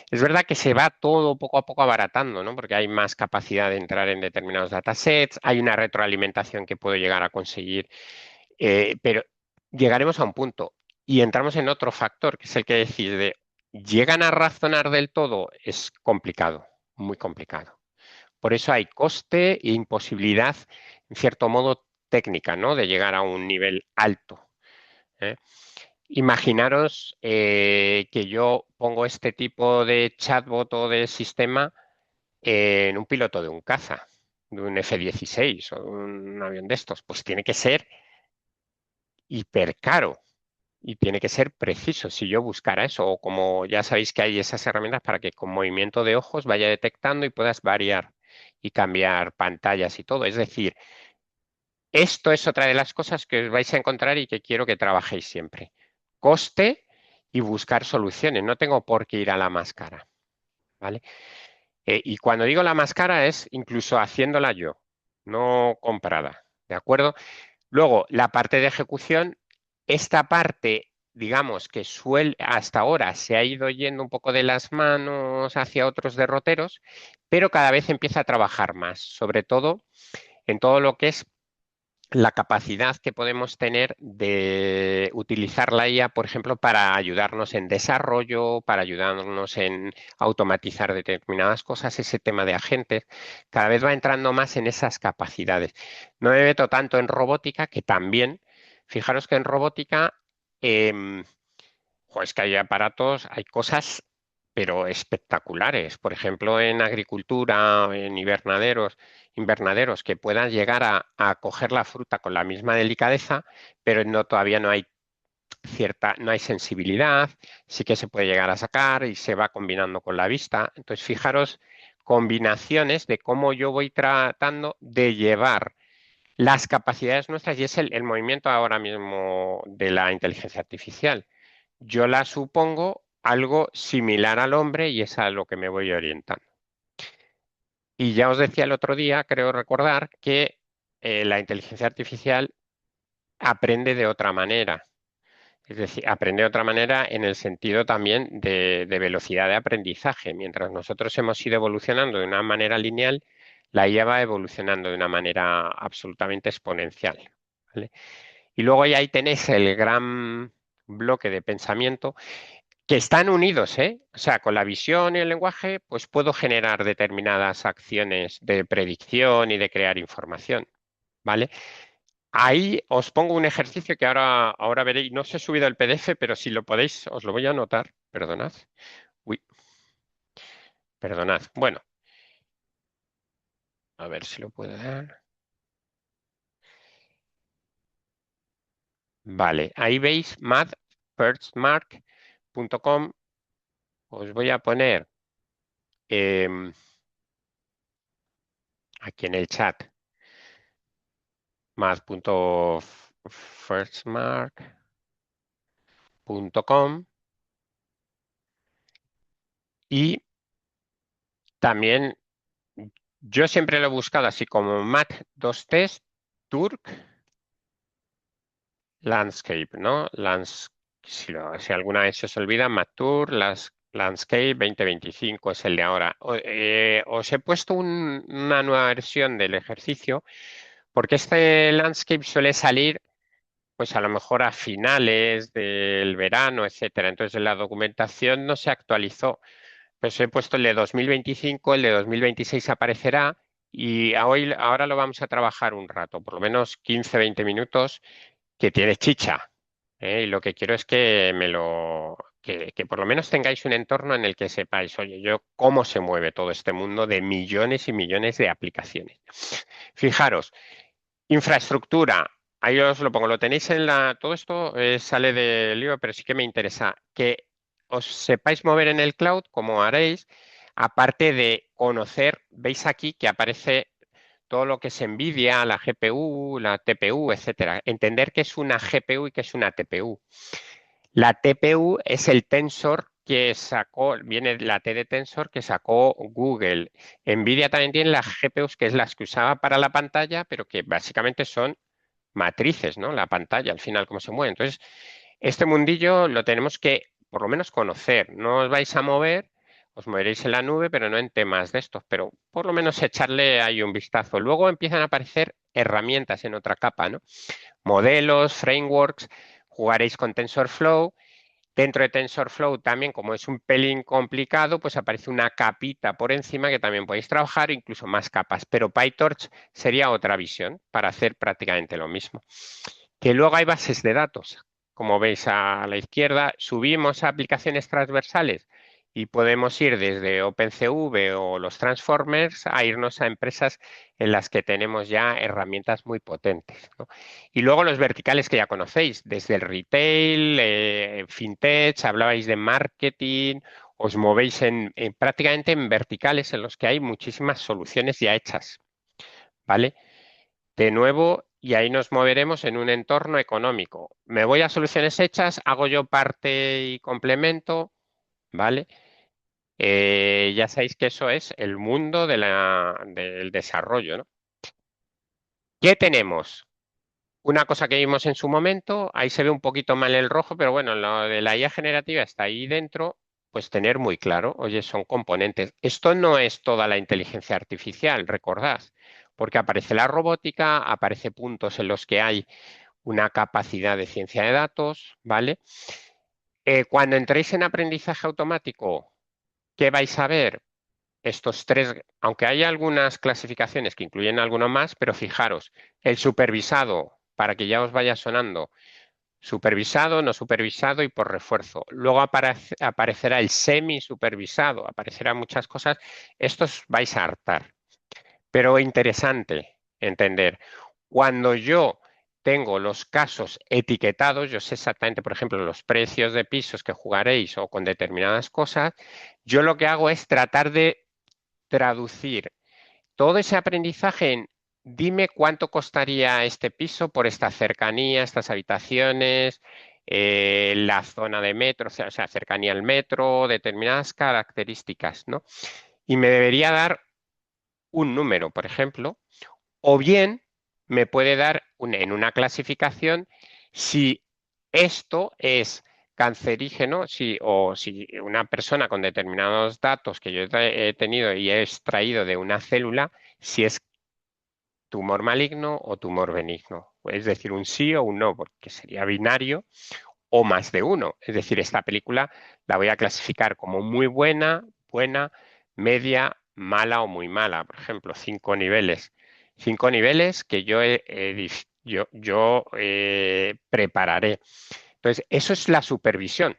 Es verdad que se va todo poco a poco abaratando, ¿no? Porque hay más capacidad de entrar en determinados datasets, hay una retroalimentación que puedo llegar a conseguir, pero llegaremos a un punto y entramos en otro factor, que es el que decís de, ¿llegan a razonar del todo? Es complicado, muy complicado. Por eso hay coste e imposibilidad, en cierto modo, técnica, ¿no? De llegar a un nivel alto. ¿Eh? Imaginaros que yo pongo este tipo de chatbot o de sistema en un piloto de un caza, de un F-16 o de un avión de estos. Pues tiene que ser hiper caro y tiene que ser preciso. Si yo buscara eso, o como ya sabéis que hay esas herramientas para que con movimiento de ojos vaya detectando y puedas variar y cambiar pantallas y todo. Es decir, esto es otra de las cosas que os vais a encontrar y que quiero que trabajéis siempre. Coste y buscar soluciones. No tengo por qué ir a la más cara. ¿vale? Y cuando digo la más cara es incluso haciéndola yo, no comprada, ¿de acuerdo? Luego, la parte de ejecución, esta parte, digamos que hasta ahora se ha ido yendo un poco de las manos hacia otros derroteros, pero cada vez empieza a trabajar más, sobre todo en todo lo que es la capacidad que podemos tener de utilizar la IA, por ejemplo, para ayudarnos en desarrollo, para ayudarnos en automatizar determinadas cosas, ese tema de agentes, cada vez va entrando más en esas capacidades. No me meto tanto en robótica, que también, fijaros que en robótica, es que hay aparatos, hay cosas, pero espectaculares. Por ejemplo, en agricultura, en invernaderos que puedan llegar a coger la fruta con la misma delicadeza, pero todavía no hay no hay sensibilidad, sí que se puede llegar a sacar y se va combinando con la vista. Entonces, fijaros combinaciones de cómo yo voy tratando de llevar las capacidades nuestras y es el movimiento ahora mismo de la inteligencia artificial. Yo la supongo algo similar al hombre y es a lo que me voy orientando. Y ya os decía el otro día, creo recordar, que la inteligencia artificial aprende de otra manera. Es decir, aprende de otra manera en el sentido también de velocidad de aprendizaje. Mientras nosotros hemos ido evolucionando de una manera lineal, la IA va evolucionando de una manera absolutamente exponencial. ¿Vale? Y luego ya ahí tenéis el gran bloque de pensamiento que están unidos, ¿eh? O sea, con la visión y el lenguaje, pues puedo generar determinadas acciones de predicción y de crear información, ¿vale? Ahí os pongo un ejercicio que ahora veréis. No os he subido el PDF, pero si lo podéis, os lo voy a anotar. Perdonad. Uy, perdonad. Bueno, a ver si lo puedo dar. Vale, ahí veis mathfirstmark.com. Os voy a poner aquí en el chat math.firstmark.com y también yo siempre lo he buscado así como Math 2Ts Turk Landscape, ¿no? Si alguna vez se os olvida, Mature Landscape 2025 es el de ahora. Os he puesto una nueva versión del ejercicio porque este Landscape suele salir pues a lo mejor a finales del verano, etcétera. Entonces la documentación no se actualizó. Pues he puesto el de 2025, el de 2026 aparecerá y ahora lo vamos a trabajar un rato, por lo menos 15, 20 minutos, que tiene chicha. Y lo que quiero es que por lo menos tengáis un entorno en el que sepáis, oye, cómo se mueve todo este mundo de millones y millones de aplicaciones. Fijaros, infraestructura, ahí os lo pongo, lo tenéis todo esto sale del libro, pero sí que me interesa que os sepáis mover en el cloud, como haréis, aparte de conocer, veis aquí que aparece todo lo que es NVIDIA, la GPU, la TPU, etcétera. Entender qué es una GPU y qué es una TPU. La TPU es el tensor que viene la T de tensor que sacó Google. NVIDIA también tiene las GPUs, que es las que usaba para la pantalla, pero que básicamente son matrices, ¿no? La pantalla, al final, cómo se mueve. Entonces, este mundillo lo tenemos que, por lo menos, conocer. No os vais a mover, os moveréis en la nube, pero no en temas de estos, pero por lo menos echarle ahí un vistazo. Luego empiezan a aparecer herramientas en otra capa, ¿no? Modelos, frameworks, jugaréis con TensorFlow. Dentro de TensorFlow también, como es un pelín complicado, pues aparece una capita por encima que también podéis trabajar, incluso más capas. Pero PyTorch sería otra visión para hacer prácticamente lo mismo. Que luego hay bases de datos. Como veis a la izquierda, subimos a aplicaciones transversales y podemos ir desde OpenCV o los Transformers a irnos a empresas en las que tenemos ya herramientas muy potentes, ¿no? Y luego los verticales que ya conocéis, desde el retail, fintech, hablabais de marketing, os movéis prácticamente en verticales en los que hay muchísimas soluciones ya hechas, ¿vale? De nuevo, y ahí nos moveremos en un entorno económico. Me voy a soluciones hechas, hago yo parte y complemento, ¿vale? Ya sabéis que eso es el mundo del desarrollo, ¿no? ¿Qué tenemos? Una cosa que vimos en su momento, ahí se ve un poquito mal el rojo, pero bueno, lo de la IA generativa está ahí dentro, pues tener muy claro, oye, son componentes. Esto no es toda la inteligencia artificial, recordad, porque aparece la robótica, aparece puntos en los que hay una capacidad de ciencia de datos, ¿vale? Cuando entréis en aprendizaje automático, ¿qué vais a ver? Estos tres, aunque hay algunas clasificaciones que incluyen alguno más, pero fijaros, el supervisado, para que ya os vaya sonando, supervisado, no supervisado y por refuerzo. Luego aparecerá el semi supervisado, aparecerán muchas cosas. Estos vais a hartar. Pero interesante entender. Cuando yo tengo los casos etiquetados, yo sé exactamente, por ejemplo, los precios de pisos que jugaréis o con determinadas cosas, yo lo que hago es tratar de traducir todo ese aprendizaje en dime cuánto costaría este piso por esta cercanía, estas habitaciones, la zona de metro, o sea, cercanía al metro, determinadas características, ¿no? Y me debería dar un número, por ejemplo, o bien me puede dar en una clasificación si esto es cancerígeno, o si una persona con determinados datos que yo he tenido y he extraído de una célula, si es tumor maligno o tumor benigno. Es decir, un sí o un no, porque sería binario o más de uno. Es decir, esta película la voy a clasificar como muy buena, buena, media, mala o muy mala. Por ejemplo, 5 niveles. 5 niveles que yo prepararé. Entonces, eso es la supervisión.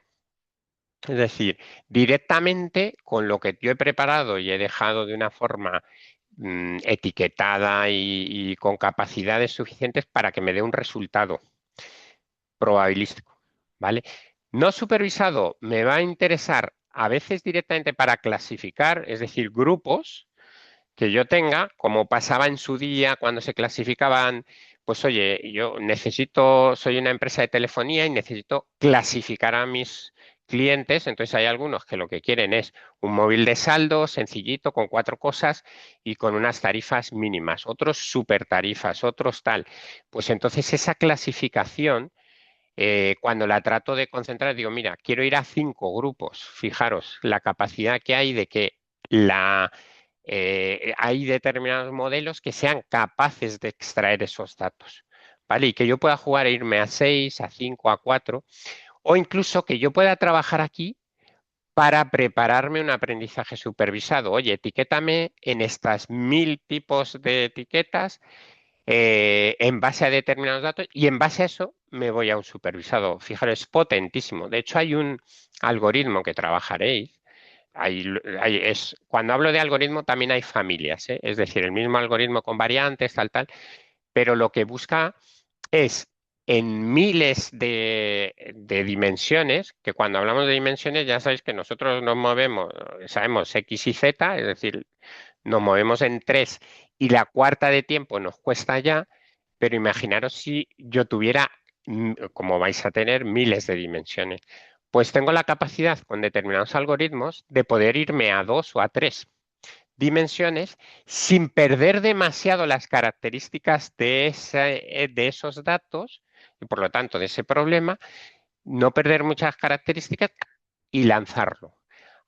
Es decir, directamente con lo que yo he preparado y he dejado de una forma etiquetada y con capacidades suficientes para que me dé un resultado probabilístico, ¿vale? No supervisado me va a interesar a veces directamente para clasificar, es decir, grupos que yo tenga, como pasaba en su día cuando se clasificaban, pues oye, soy una empresa de telefonía y necesito clasificar a mis clientes, entonces hay algunos que lo que quieren es un móvil de saldo sencillito con 4 cosas y con unas tarifas mínimas, otros super tarifas, otros tal. Pues entonces esa clasificación, cuando la trato de concentrar, digo, mira, quiero ir a 5 grupos. Fijaros la capacidad que hay de que hay determinados modelos que sean capaces de extraer esos datos, ¿vale? Y que yo pueda jugar e irme a 6, a 5, a 4, o incluso que yo pueda trabajar aquí para prepararme un aprendizaje supervisado. Oye, etiquétame en estas 1000 tipos de etiquetas en base a determinados datos y en base a eso me voy a un supervisado. Fijaros, es potentísimo. De hecho, hay un algoritmo que trabajaréis. Cuando hablo de algoritmo también hay familias, ¿eh? Es decir, el mismo algoritmo con variantes, tal, tal, pero lo que busca es en miles de dimensiones, que cuando hablamos de dimensiones ya sabéis que nosotros nos movemos, sabemos X y Z, es decir, nos movemos en 3 y la cuarta de tiempo nos cuesta ya, pero imaginaros si yo tuviera, como vais a tener, miles de dimensiones. Pues tengo la capacidad con determinados algoritmos de poder irme a 2 o a 3 dimensiones sin perder demasiado las características de esos datos y por lo tanto de ese problema, no perder muchas características y lanzarlo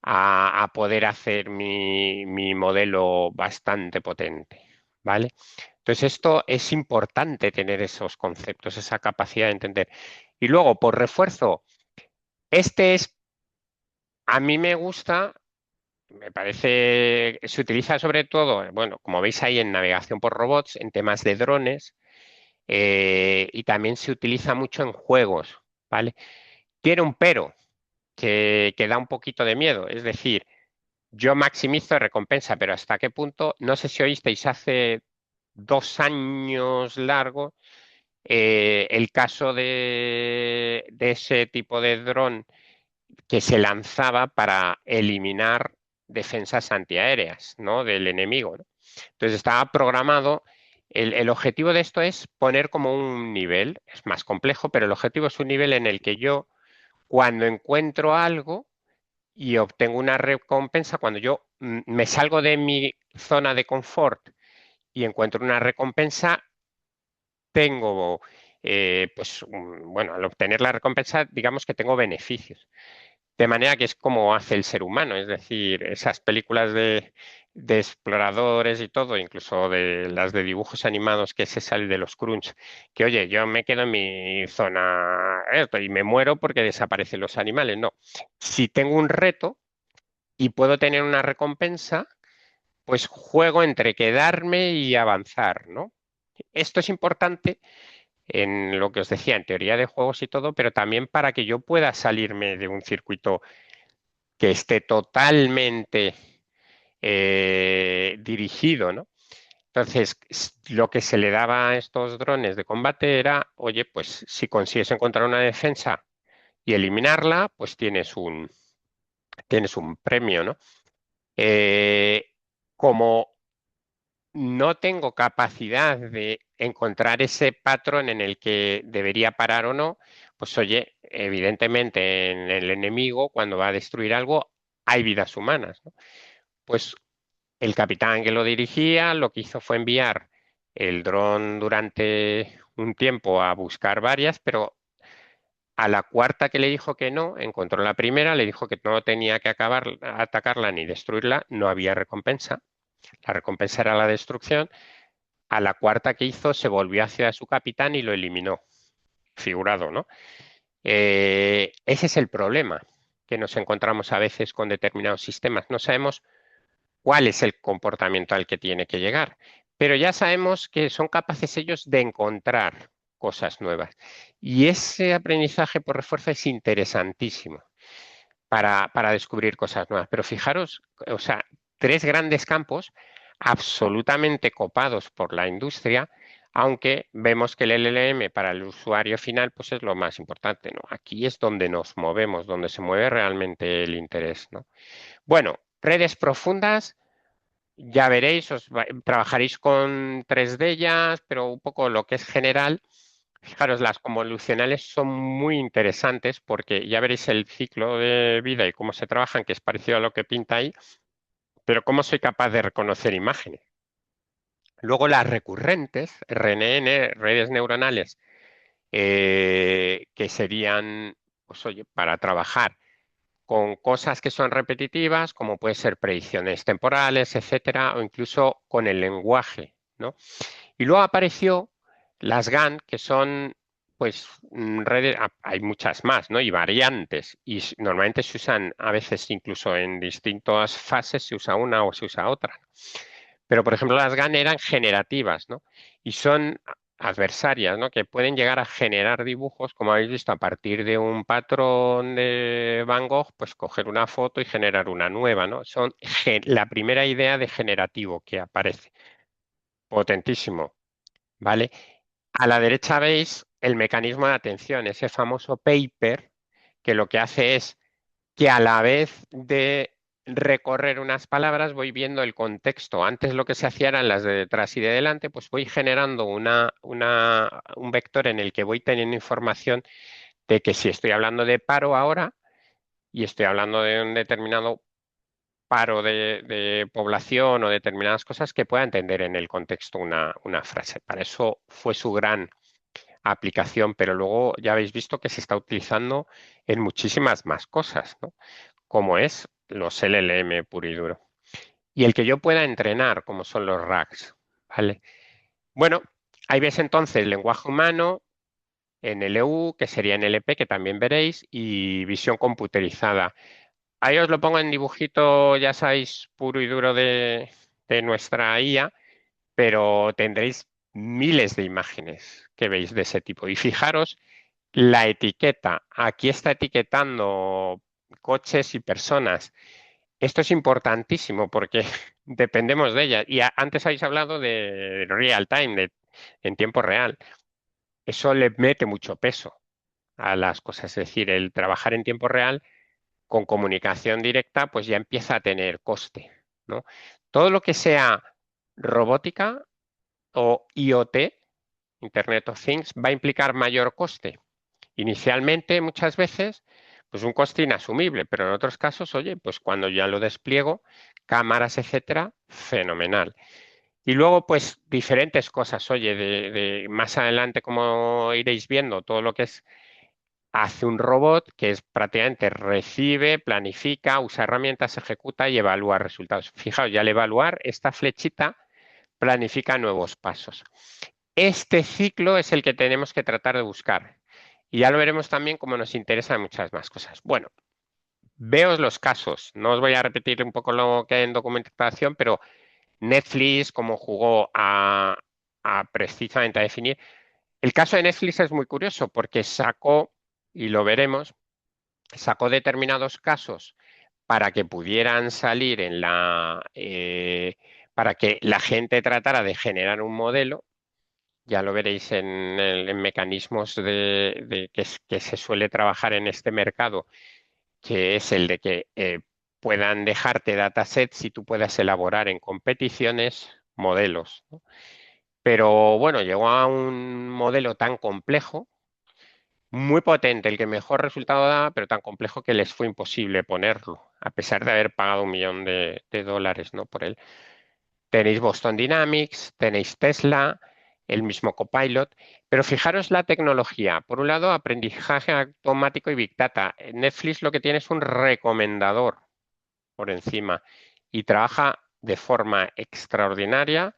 a poder hacer mi modelo bastante potente, ¿vale? Entonces esto es importante tener esos conceptos, esa capacidad de entender. Y luego, por refuerzo, a mí me gusta. Me parece, se utiliza sobre todo, bueno, como veis ahí en navegación por robots, en temas de drones, y también se utiliza mucho en juegos, ¿vale? Tiene un pero que da un poquito de miedo, es decir, yo maximizo recompensa, pero ¿hasta qué punto? No sé si oísteis hace 2 años largo el caso de ese tipo de dron que se lanzaba para eliminar defensas antiaéreas, ¿no? Del enemigo, ¿no? Entonces estaba programado. El objetivo de esto es poner como un nivel, es más complejo, pero el objetivo es un nivel en el que yo, cuando encuentro algo y obtengo una recompensa, cuando yo me salgo de mi zona de confort y encuentro una recompensa, tengo, pues, bueno, al obtener la recompensa, digamos que tengo beneficios. De manera que es como hace el ser humano, es decir, esas películas de exploradores y todo, incluso de las de dibujos animados que se sale de los crunch, que oye, yo me quedo en mi zona esto, y me muero porque desaparecen los animales. No, si tengo un reto y puedo tener una recompensa, pues juego entre quedarme y avanzar, ¿no? Esto es importante en lo que os decía, en teoría de juegos y todo, pero también para que yo pueda salirme de un circuito que esté totalmente dirigido, ¿no? Entonces, lo que se le daba a estos drones de combate era, oye, pues si consigues encontrar una defensa y eliminarla, pues tienes un premio, ¿no? Eh, como no tengo capacidad de encontrar ese patrón en el que debería parar o no, pues oye, evidentemente en el enemigo, cuando va a destruir algo, hay vidas humanas, ¿no? Pues el capitán que lo dirigía lo que hizo fue enviar el dron durante un tiempo a buscar varias, pero a la cuarta que le dijo que no, encontró la primera, le dijo que no tenía que atacarla ni destruirla, no había recompensa. La recompensa era la destrucción. A la cuarta que hizo, se volvió hacia su capitán y lo eliminó. Figurado, ¿no? Ese es el problema que nos encontramos a veces con determinados sistemas. No sabemos cuál es el comportamiento al que tiene que llegar, pero ya sabemos que son capaces ellos de encontrar cosas nuevas. Y ese aprendizaje por refuerzo es interesantísimo para descubrir cosas nuevas. Pero fijaros, o sea, tres grandes campos absolutamente copados por la industria, aunque vemos que el LLM para el usuario final pues es lo más importante, ¿no? Aquí es donde nos movemos, donde se mueve realmente el interés, ¿no? Bueno, redes profundas, ya veréis, trabajaréis con tres de ellas, pero un poco lo que es general. Fijaros, las convolucionales son muy interesantes porque ya veréis el ciclo de vida y cómo se trabajan, que es parecido a lo que pinta ahí, pero cómo soy capaz de reconocer imágenes. Luego las recurrentes, RNN, redes neuronales, que serían, pues oye, para trabajar con cosas que son repetitivas, como puede ser predicciones temporales, etcétera, o incluso con el lenguaje, ¿no? Y luego apareció las GAN, que son, pues, redes, hay muchas más, ¿no? Y variantes, y normalmente se usan a veces incluso en distintas fases, se usa una o se usa otra. Pero, por ejemplo, las GAN eran generativas, ¿no? Y son adversarias, ¿no? Que pueden llegar a generar dibujos, como habéis visto, a partir de un patrón de Van Gogh, pues coger una foto y generar una nueva, ¿no? Son la primera idea de generativo que aparece. Potentísimo, ¿vale? A la derecha veis el mecanismo de atención, ese famoso paper que lo que hace es que a la vez de recorrer unas palabras voy viendo el contexto. Antes lo que se hacía eran las de detrás y de delante, pues voy generando un vector en el que voy teniendo información de que si estoy hablando de paro ahora y estoy hablando de un determinado paro de población o determinadas cosas, que pueda entender en el contexto una frase. Para eso fue su gran aplicación, pero luego ya habéis visto que se está utilizando en muchísimas más cosas, ¿no? Como es los LLM puro y duro. Y el que yo pueda entrenar, como son los RAGs, ¿vale? Bueno, ahí ves entonces lenguaje humano, NLU, que sería NLP, que también veréis, y visión computerizada. Ahí os lo pongo en dibujito, ya sabéis, puro y duro de nuestra IA, pero tendréis miles de imágenes que veis de ese tipo. Y fijaros la etiqueta. Aquí está etiquetando coches y personas. Esto es importantísimo porque dependemos de ella. Y antes habéis hablado de real time, en tiempo real. Eso le mete mucho peso a las cosas. Es decir, el trabajar en tiempo real con comunicación directa, pues ya empieza a tener coste, ¿no? Todo lo que sea robótica o IoT, Internet of Things, va a implicar mayor coste. Inicialmente, muchas veces, pues un coste inasumible, pero en otros casos, oye, pues cuando ya lo despliego, cámaras, etcétera, fenomenal. Y luego, pues diferentes cosas, oye, de más adelante, como iréis viendo, todo lo que hace un robot, que es prácticamente recibe, planifica, usa herramientas, ejecuta y evalúa resultados. Fijaos, ya al evaluar, esta flechita planifica nuevos pasos. Este ciclo es el que tenemos que tratar de buscar. Y ya lo veremos también como nos interesan muchas más cosas. Bueno, veos los casos. No os voy a repetir un poco lo que hay en documentación, pero Netflix, cómo jugó a precisamente a definir. El caso de Netflix es muy curioso porque sacó, y lo veremos, sacó determinados casos para que pudieran salir para que la gente tratara de generar un modelo. Ya lo veréis en mecanismos que se suele trabajar en este mercado, que es el de que puedan dejarte datasets y tú puedas elaborar en competiciones modelos, ¿no? Pero bueno, llegó a un modelo tan complejo, muy potente, el que mejor resultado daba, pero tan complejo que les fue imposible ponerlo, a pesar de haber pagado 1 millón de dólares, ¿no? Por él. Tenéis Boston Dynamics, tenéis Tesla, el mismo Copilot, pero fijaros la tecnología. Por un lado, aprendizaje automático y Big Data. Netflix lo que tiene es un recomendador por encima y trabaja de forma extraordinaria,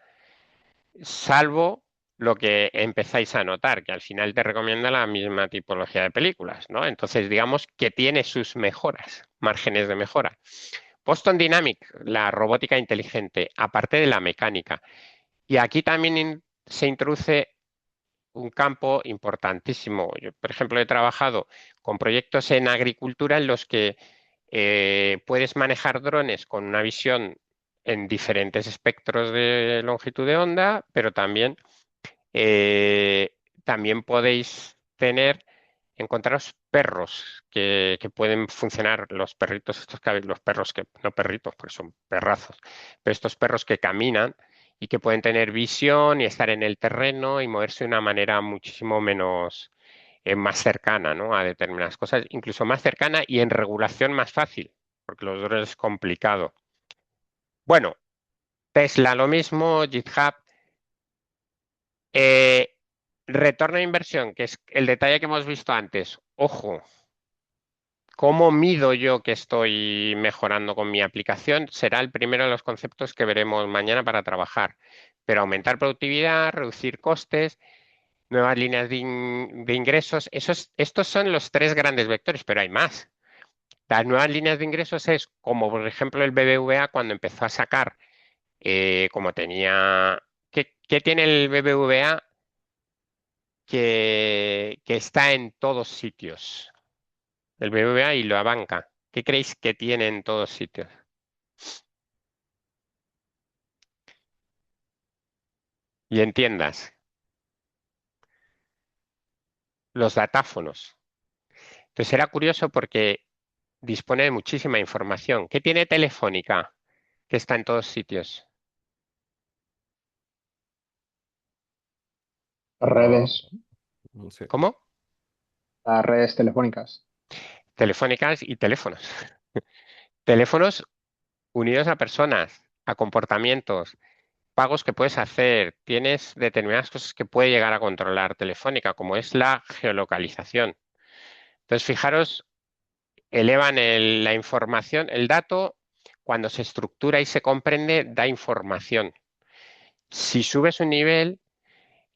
salvo lo que empezáis a notar, que al final te recomienda la misma tipología de películas, ¿no? Entonces, digamos que tiene sus mejoras, márgenes de mejora. Boston Dynamics, la robótica inteligente, aparte de la mecánica. Y aquí también se introduce un campo importantísimo. Yo, por ejemplo, he trabajado con proyectos en agricultura en los que puedes manejar drones con una visión en diferentes espectros de longitud de onda, pero eh, también podéis encontraros perros que pueden funcionar, los perritos, los perros que, no perritos, porque son perrazos, pero estos perros que caminan y que pueden tener visión y estar en el terreno y moverse de una manera muchísimo menos, más cercana, ¿no? A determinadas cosas, incluso más cercana y en regulación más fácil, porque los drones es complicado. Bueno, Tesla lo mismo, GitHub. Eh, Retorno de inversión, que es el detalle que hemos visto antes. Ojo, ¿cómo mido yo que estoy mejorando con mi aplicación? Será el primero de los conceptos que veremos mañana para trabajar. Pero aumentar productividad, reducir costes, nuevas líneas de ingresos, estos son los 3 grandes vectores, pero hay más. Las nuevas líneas de ingresos es como, por ejemplo, el BBVA cuando empezó a sacar, como tenía. ¿Qué tiene el BBVA que está en todos sitios? El BBVA y la banca. ¿Qué creéis que tiene en todos sitios? Y en tiendas, los datáfonos. Entonces era curioso porque dispone de muchísima información. ¿Qué tiene Telefónica? Que está en todos sitios. Redes, No sé. ¿Cómo? las redes telefónicas. Telefónicas y teléfonos. Teléfonos unidos a personas, a comportamientos, pagos que puedes hacer. Tienes determinadas cosas que puede llegar a controlar Telefónica, como es la geolocalización. Entonces, fijaros, elevan la información, el dato, cuando se estructura y se comprende, da información. Si subes un nivel,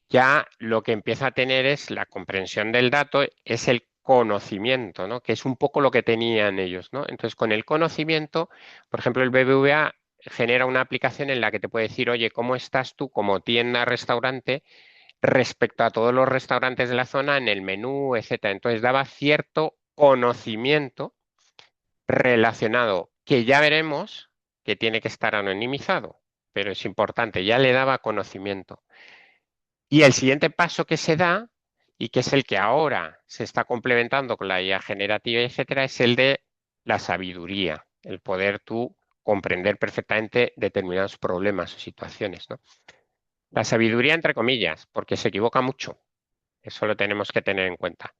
ya lo que empieza a tener es la comprensión del dato, es el conocimiento, ¿no? Que es un poco lo que tenían ellos, ¿no? Entonces, con el conocimiento, por ejemplo, el BBVA genera una aplicación en la que te puede decir, oye, ¿cómo estás tú como tienda, restaurante, respecto a todos los restaurantes de la zona en el menú, etcétera? Entonces, daba cierto conocimiento relacionado, que ya veremos que tiene que estar anonimizado, pero es importante, ya le daba conocimiento. Y el siguiente paso que se da, y que es el que ahora se está complementando con la IA generativa, etcétera, es el de la sabiduría, el poder tú comprender perfectamente determinados problemas o situaciones, ¿no? La sabiduría entre comillas, porque se equivoca mucho. Eso lo tenemos que tener en cuenta.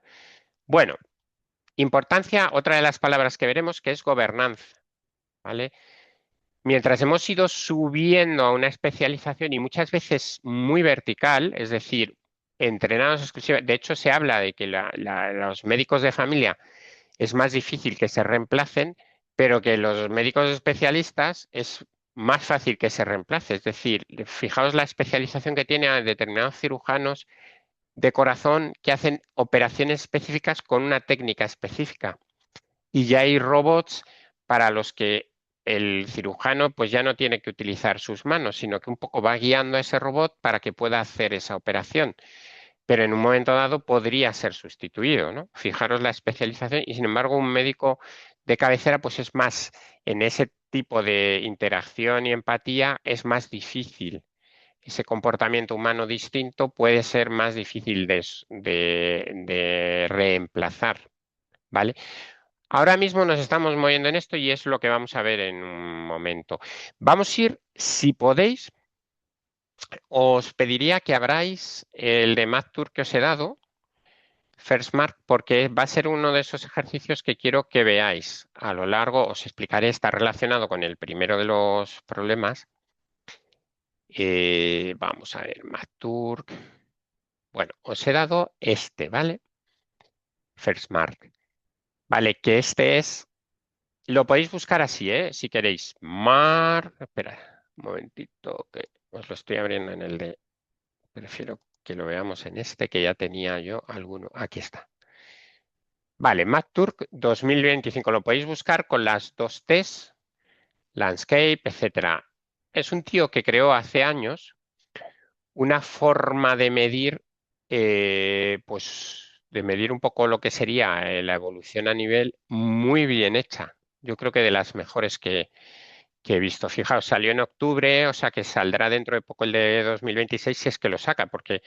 Bueno, Importancia, otra de las palabras que veremos, que es gobernanza, ¿vale? Mientras hemos ido subiendo a una especialización y muchas veces muy vertical, es decir, entrenados exclusivamente, de hecho se habla de que los médicos de familia es más difícil que se reemplacen, pero que los médicos especialistas es más fácil que se reemplace. Es decir, fijaos la especialización que tiene a determinados cirujanos de corazón que hacen operaciones específicas con una técnica específica. Y ya hay robots para los que el cirujano pues ya no tiene que utilizar sus manos, sino que un poco va guiando a ese robot para que pueda hacer esa operación. Pero en un momento dado podría ser sustituido, ¿no? Fijaros la especialización y sin embargo un médico de cabecera pues es más, en ese tipo de interacción y empatía es más difícil. Ese comportamiento humano distinto puede ser más difícil de reemplazar, ¿vale? Ahora mismo nos estamos moviendo en esto y es lo que vamos a ver en un momento. Vamos a ir, si podéis, os pediría que abráis el de MathTour que os he dado, FirstMark, porque va a ser uno de esos ejercicios que quiero que veáis. A lo largo os explicaré, está relacionado con el primero de los problemas. Vamos a ver, MathTour. Bueno, os he dado este, ¿vale? FirstMark. Vale, que este es... Lo podéis buscar así, si queréis. Espera, un momentito, que os lo estoy abriendo en el de... Prefiero que lo veamos en este, que ya tenía yo alguno. Aquí está. Vale, MathTurk 2025. Lo podéis buscar con las dos T's, Landscape, etcétera. Es un tío que creó hace años una forma de medir, pues, de medir un poco lo que sería la evolución a nivel muy bien hecha. Yo creo que de las mejores que he visto. Fijaos, salió en octubre, o sea que saldrá dentro de poco el de 2026 si es que lo saca, porque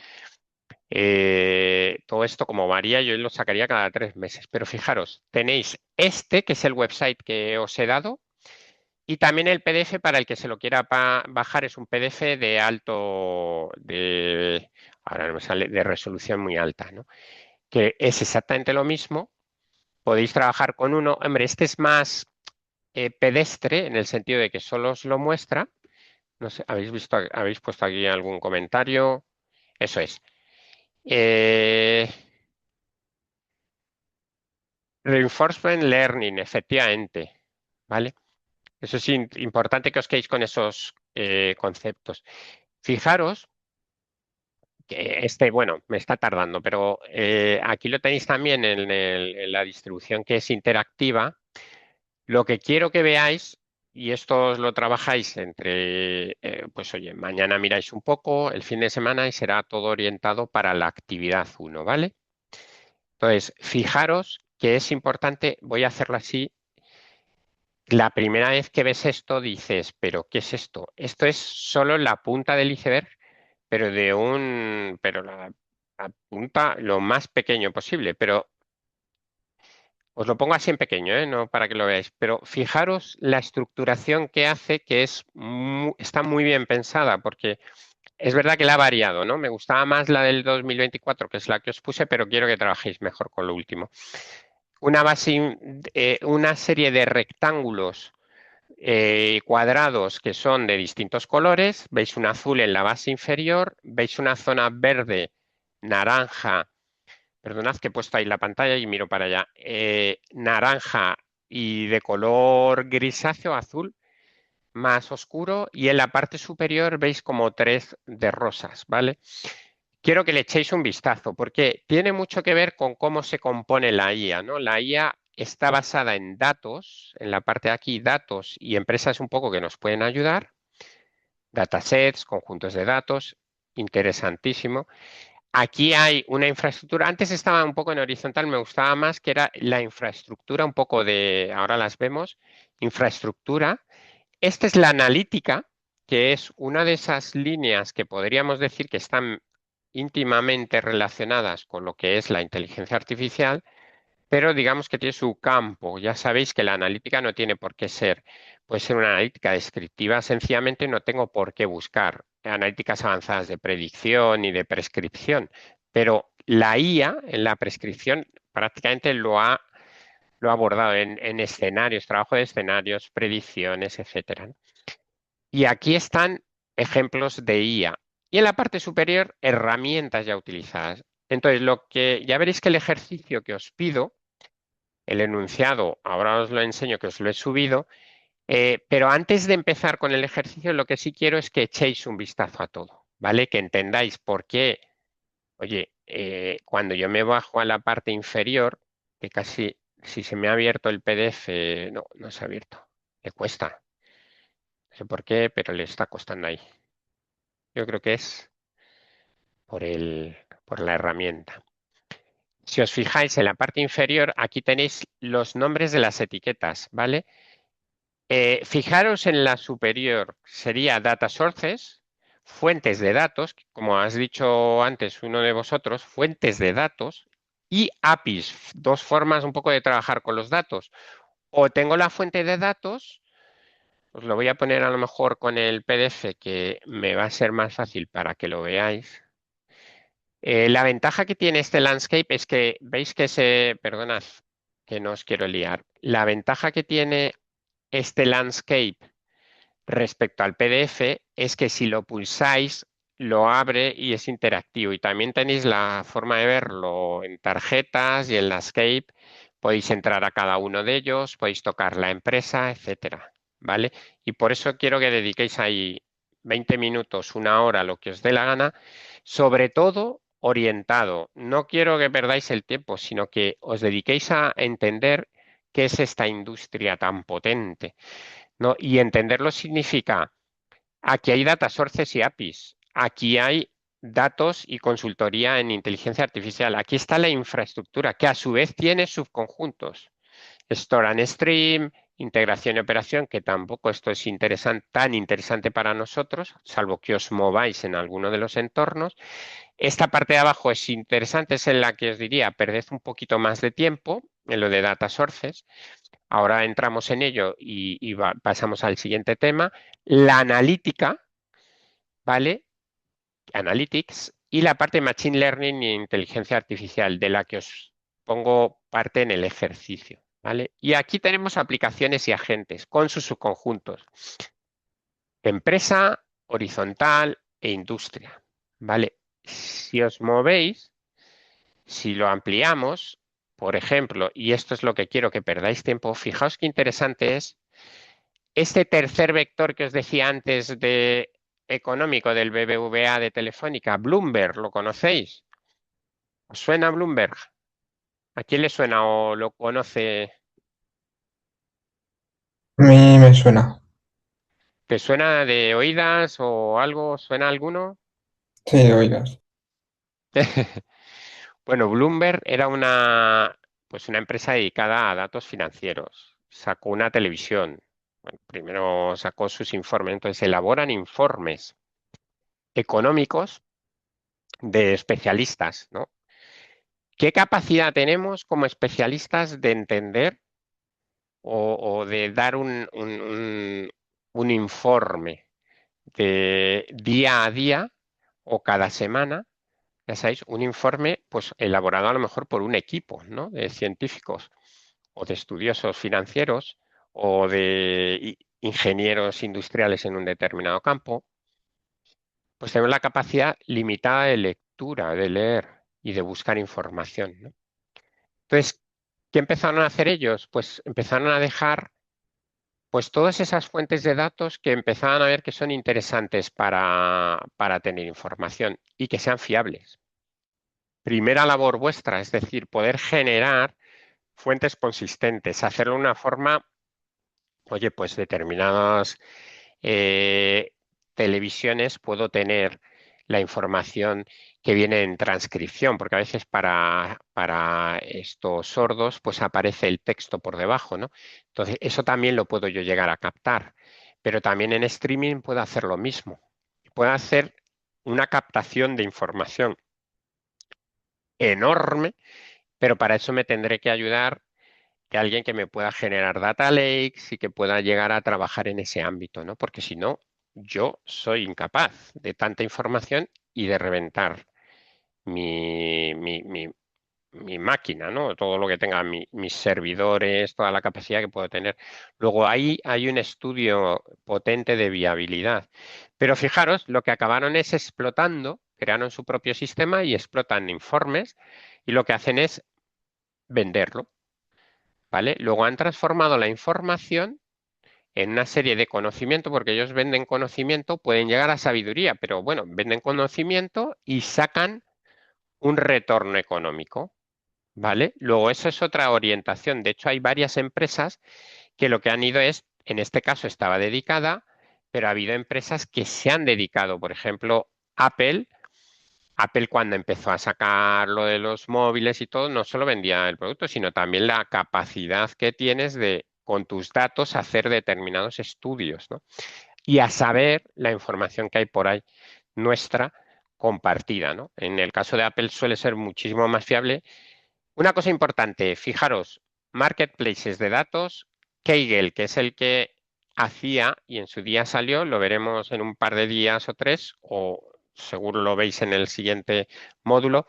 todo esto como varía, yo lo sacaría cada 3 meses. Pero fijaros, tenéis este, que es el website que os he dado, y también el PDF para el que se lo quiera bajar, es un PDF de ahora no me sale, de resolución muy alta, ¿no? Que es exactamente lo mismo. Podéis trabajar con uno. Hombre, este es más pedestre en el sentido de que solo os lo muestra. No sé, habéis puesto aquí algún comentario? Eso es. Reinforcement Learning, efectivamente, ¿vale? Eso es importante que os quedéis con esos conceptos. Fijaros que bueno, me está tardando, pero aquí lo tenéis también en la distribución que es interactiva. Lo que quiero que veáis, y esto os lo trabajáis pues oye, mañana miráis un poco, el fin de semana y será todo orientado para la actividad 1, ¿vale? Entonces, fijaros que es importante, voy a hacerlo así. La primera vez que ves esto dices, ¿pero qué es esto? Esto es solo la punta del iceberg, pero la punta lo más pequeño posible, pero os lo pongo así en pequeño, no para que lo veáis, pero fijaros la estructuración que hace, que está muy bien pensada, porque es verdad que la ha variado, ¿no? Me gustaba más la del 2024, que es la que os puse, pero quiero que trabajéis mejor con lo último. Una serie de rectángulos cuadrados que son de distintos colores. Veis un azul en la base inferior, veis una zona verde, naranja. Perdonad que he puesto ahí la pantalla y miro para allá. Naranja y de color grisáceo, azul, más oscuro. Y en la parte superior veis como 3 de rosas, ¿vale? Quiero que le echéis un vistazo porque tiene mucho que ver con cómo se compone la IA, ¿no? La IA está basada en datos, en la parte de aquí, datos y empresas un poco que nos pueden ayudar. Datasets, conjuntos de datos, interesantísimo. Aquí hay una infraestructura, antes estaba un poco en horizontal, me gustaba más que era la infraestructura, un poco ahora las vemos, infraestructura. Esta es la analítica, que es una de esas líneas que podríamos decir que están íntimamente relacionadas con lo que es la inteligencia artificial, pero digamos que tiene su campo. Ya sabéis que la analítica no tiene por qué ser, puede ser una analítica descriptiva, sencillamente no tengo por qué buscar analíticas avanzadas de predicción y de prescripción, pero la IA en la prescripción prácticamente lo ha Lo he abordado en escenarios, trabajo de escenarios, predicciones, etcétera, ¿no? Y aquí están ejemplos de IA. Y en la parte superior, herramientas ya utilizadas. Entonces, ya veréis que el ejercicio que os pido, el enunciado, ahora os lo enseño que os lo he subido, pero antes de empezar con el ejercicio, lo que sí quiero es que echéis un vistazo a todo, ¿vale? Que entendáis por qué, oye, cuando yo me bajo a la parte inferior, que casi, si se me ha abierto el PDF, no, no se ha abierto, le cuesta. No sé por qué, pero le está costando ahí. Yo creo que es por la herramienta. Si os fijáis en la parte inferior, aquí tenéis los nombres de las etiquetas, ¿vale? Fijaros en la superior, sería data sources, fuentes de datos, como has dicho antes uno de vosotros, fuentes de datos y APIs, dos formas un poco de trabajar con los datos. O tengo la fuente de datos, os lo voy a poner a lo mejor con el PDF que me va a ser más fácil para que lo veáis. La ventaja que tiene este landscape es que veis que perdonad, que no os quiero liar. La ventaja que tiene este landscape respecto al PDF es que si lo pulsáis, lo abre y es interactivo. Y también tenéis la forma de verlo en tarjetas y en landscape. Podéis entrar a cada uno de ellos, podéis tocar la empresa, etcétera, ¿vale? Y por eso quiero que dediquéis ahí 20 minutos, una hora, lo que os dé la gana, sobre todo orientado. No quiero que perdáis el tiempo, sino que os dediquéis a entender qué es esta industria tan potente, ¿no? Y entenderlo significa, aquí hay data sources y APIs, aquí hay datos y consultoría en inteligencia artificial, aquí está la infraestructura, que a su vez tiene subconjuntos. Store and Stream, integración y operación, que tampoco esto es tan interesante para nosotros, salvo que os mováis en alguno de los entornos. Esta parte de abajo es interesante, es en la que os diría, perded un poquito más de tiempo en lo de data sources. Ahora entramos en ello y pasamos al siguiente tema. La analítica, ¿vale? Analytics y la parte de Machine Learning e inteligencia artificial, de la que os pongo parte en el ejercicio, ¿vale? Y aquí tenemos aplicaciones y agentes con sus subconjuntos. Empresa, horizontal e industria, ¿vale? Si os movéis, si lo ampliamos, por ejemplo, y esto es lo que quiero que perdáis tiempo, fijaos qué interesante es este tercer vector que os decía antes de económico del BBVA de Telefónica, Bloomberg, ¿lo conocéis? ¿Os suena Bloomberg? ¿A quién le suena o lo conoce? A mí me suena. ¿Te suena de oídas o algo? ¿Suena alguno? Sí, de oídas. Bueno, Bloomberg era pues una empresa dedicada a datos financieros. Sacó una televisión. Bueno, primero sacó sus informes. Entonces, elaboran informes económicos de especialistas, ¿no? ¿Qué capacidad tenemos como especialistas de entender o de dar un informe de día a día o cada semana? Ya sabéis, un informe pues elaborado a lo mejor por un equipo, ¿no? De científicos o de estudiosos financieros o de ingenieros industriales en un determinado campo, pues tenemos la capacidad limitada de lectura, de leer y de buscar información, ¿no? Entonces, ¿qué empezaron a hacer ellos? Pues empezaron a dejar pues todas esas fuentes de datos que empezaban a ver que son interesantes para tener información y que sean fiables. Primera labor vuestra, es decir, poder generar fuentes consistentes, hacerlo de una forma, oye, pues determinadas eh, televisiones puedo tener la información que viene en transcripción, porque a veces para estos sordos pues aparece el texto por debajo, ¿no? Entonces, eso también lo puedo yo llegar a captar, pero también en streaming puedo hacer lo mismo. Puedo hacer una captación de información enorme, pero para eso me tendré que ayudar de alguien que me pueda generar data lakes y que pueda llegar a trabajar en ese ámbito, ¿no? Porque si no, yo soy incapaz de tanta información y de reventar mi, mi, mi, mi máquina, ¿no? Todo lo que tenga mis servidores, toda la capacidad que puedo tener. Luego ahí hay un estudio potente de viabilidad. Pero fijaros, lo que acabaron es explotando, crearon su propio sistema y explotan informes y lo que hacen es venderlo, ¿vale? Luego han transformado la información en una serie de conocimiento, porque ellos venden conocimiento, pueden llegar a sabiduría, pero bueno, venden conocimiento y sacan un retorno económico, ¿vale? Luego eso es otra orientación. De hecho, hay varias empresas que lo que han ido es, en este caso estaba dedicada, pero ha habido empresas que se han dedicado, por ejemplo, Apple. Apple cuando empezó a sacar lo de los móviles y todo, no solo vendía el producto, sino también la capacidad que tienes de, con tus datos, hacer determinados estudios, ¿no? Y a saber la información que hay por ahí nuestra compartida, ¿no? En el caso de Apple suele ser muchísimo más fiable. Una cosa importante, fijaros, marketplaces de datos, Kaggle, que es el que hacía y en su día salió, lo veremos en un par de días o 3, o seguro lo veis en el siguiente módulo,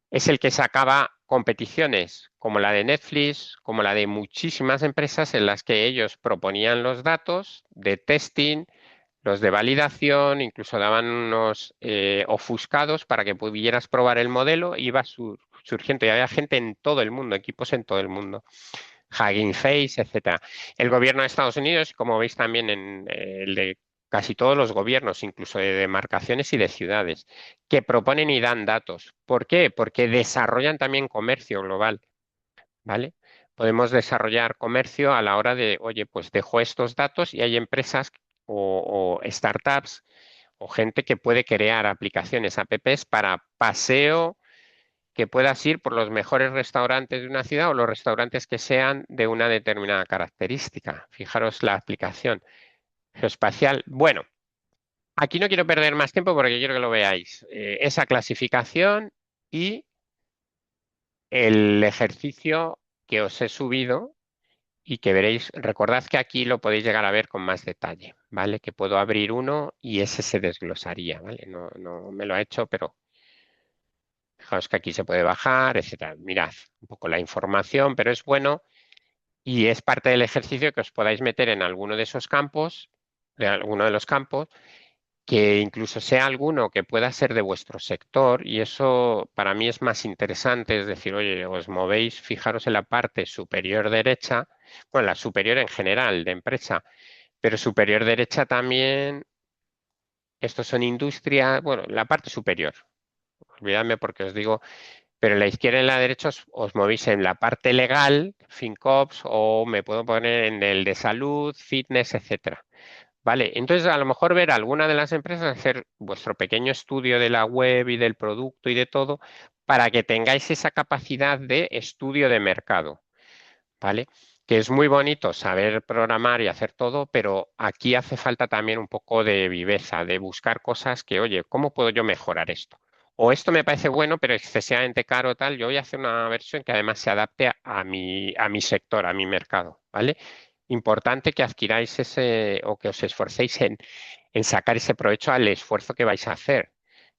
es el que sacaba competiciones como la de Netflix, como la de muchísimas empresas en las que ellos proponían los datos de testing, los de validación, incluso daban unos ofuscados para que pudieras probar el modelo, iba surgiendo y había gente en todo el mundo, equipos en todo el mundo. Hugging Face, etcétera. El gobierno de Estados Unidos, como veis también en el de casi todos los gobiernos, incluso de demarcaciones y de ciudades, que proponen y dan datos. ¿Por qué? Porque desarrollan también comercio global, ¿vale? Podemos desarrollar comercio a la hora de, oye, pues dejo estos datos y hay empresas o startups o gente que puede crear aplicaciones, apps para paseo, que puedas ir por los mejores restaurantes de una ciudad o los restaurantes que sean de una determinada característica. Fijaros la aplicación geoespacial. Bueno, aquí no quiero perder más tiempo porque quiero que lo veáis. Esa clasificación y el ejercicio que os he subido y que veréis, recordad que aquí lo podéis llegar a ver con más detalle, ¿vale? Que puedo abrir uno y ese se desglosaría, ¿vale? No, no me lo ha hecho, pero fijaos que aquí se puede bajar, etcétera. Mirad un poco la información, pero es bueno y es parte del ejercicio que os podáis meter en alguno de esos campos, de alguno de los campos, que incluso sea alguno que pueda ser de vuestro sector y eso para mí es más interesante, es decir, oye, os movéis, fijaros en la parte superior derecha, bueno, la superior en general de empresa, pero superior derecha también, estos son industrias, bueno, la parte superior, olvidadme porque os digo, pero en la izquierda y en la derecha os movéis en la parte legal, FinCops, o me puedo poner en el de salud, fitness, etcétera. Vale, entonces a lo mejor ver alguna de las empresas, hacer vuestro pequeño estudio de la web y del producto y de todo, para que tengáis esa capacidad de estudio de mercado, ¿vale? Que es muy bonito saber programar y hacer todo, pero aquí hace falta también un poco de viveza, de buscar cosas que, oye, ¿cómo puedo yo mejorar esto? O esto me parece bueno, pero excesivamente caro, tal, yo voy a hacer una versión que además se adapte a mi sector, a mi mercado, ¿vale? Importante que adquiráis ese o que os esforcéis en sacar ese provecho al esfuerzo que vais a hacer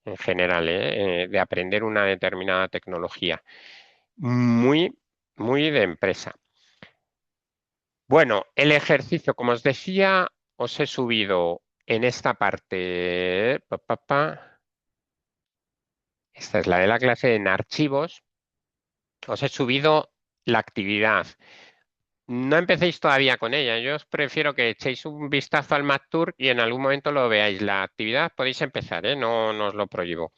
en general, de aprender una determinada tecnología. Muy, muy de empresa. Bueno, el ejercicio, como os decía, os he subido en esta parte. Esta es la de la clase en archivos. Os he subido la actividad. No empecéis todavía con ella. Yo os prefiero que echéis un vistazo al MathTour y en algún momento lo veáis. La actividad podéis empezar, ¿eh? No, no os lo prohíbo.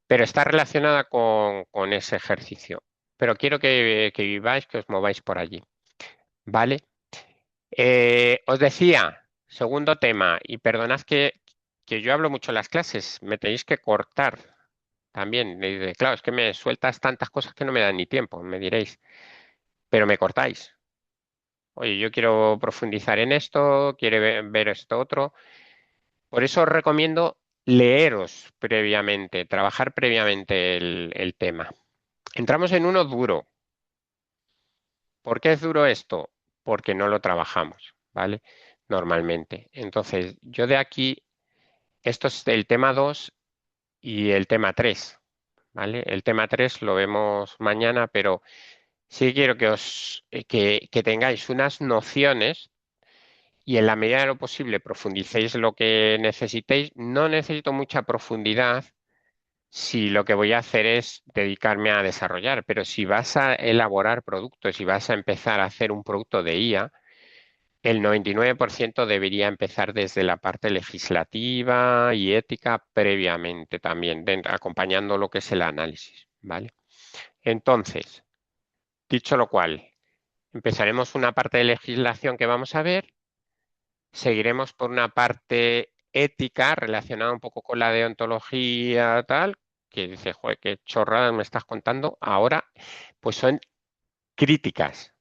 Pero está relacionada con ese ejercicio. Pero quiero que viváis, que os mováis por allí. ¿Vale? Os decía, segundo tema, y perdonad que yo hablo mucho en las clases, me tenéis que cortar también. Claro, es que me sueltas tantas cosas que no me dan ni tiempo, me diréis, pero me cortáis. Oye, yo quiero profundizar en esto, quiero ver esto otro. Por eso os recomiendo leeros previamente, trabajar previamente el tema. Entramos en uno duro. ¿Por qué es duro esto? Porque no lo trabajamos, ¿vale? Normalmente. Entonces, yo de aquí, esto es el tema 2 y el tema 3, ¿vale? El tema 3 lo vemos mañana, pero sí quiero que tengáis unas nociones y en la medida de lo posible profundicéis lo que necesitéis. No necesito mucha profundidad si lo que voy a hacer es dedicarme a desarrollar, pero si vas a elaborar productos y vas a empezar a hacer un producto de IA, el 99% debería empezar desde la parte legislativa y ética previamente también, acompañando lo que es el análisis, ¿vale? Entonces, dicho lo cual, empezaremos una parte de legislación que vamos a ver, seguiremos por una parte ética relacionada un poco con la deontología, tal, que dice, joder, qué chorradas me estás contando. Ahora, pues son críticas.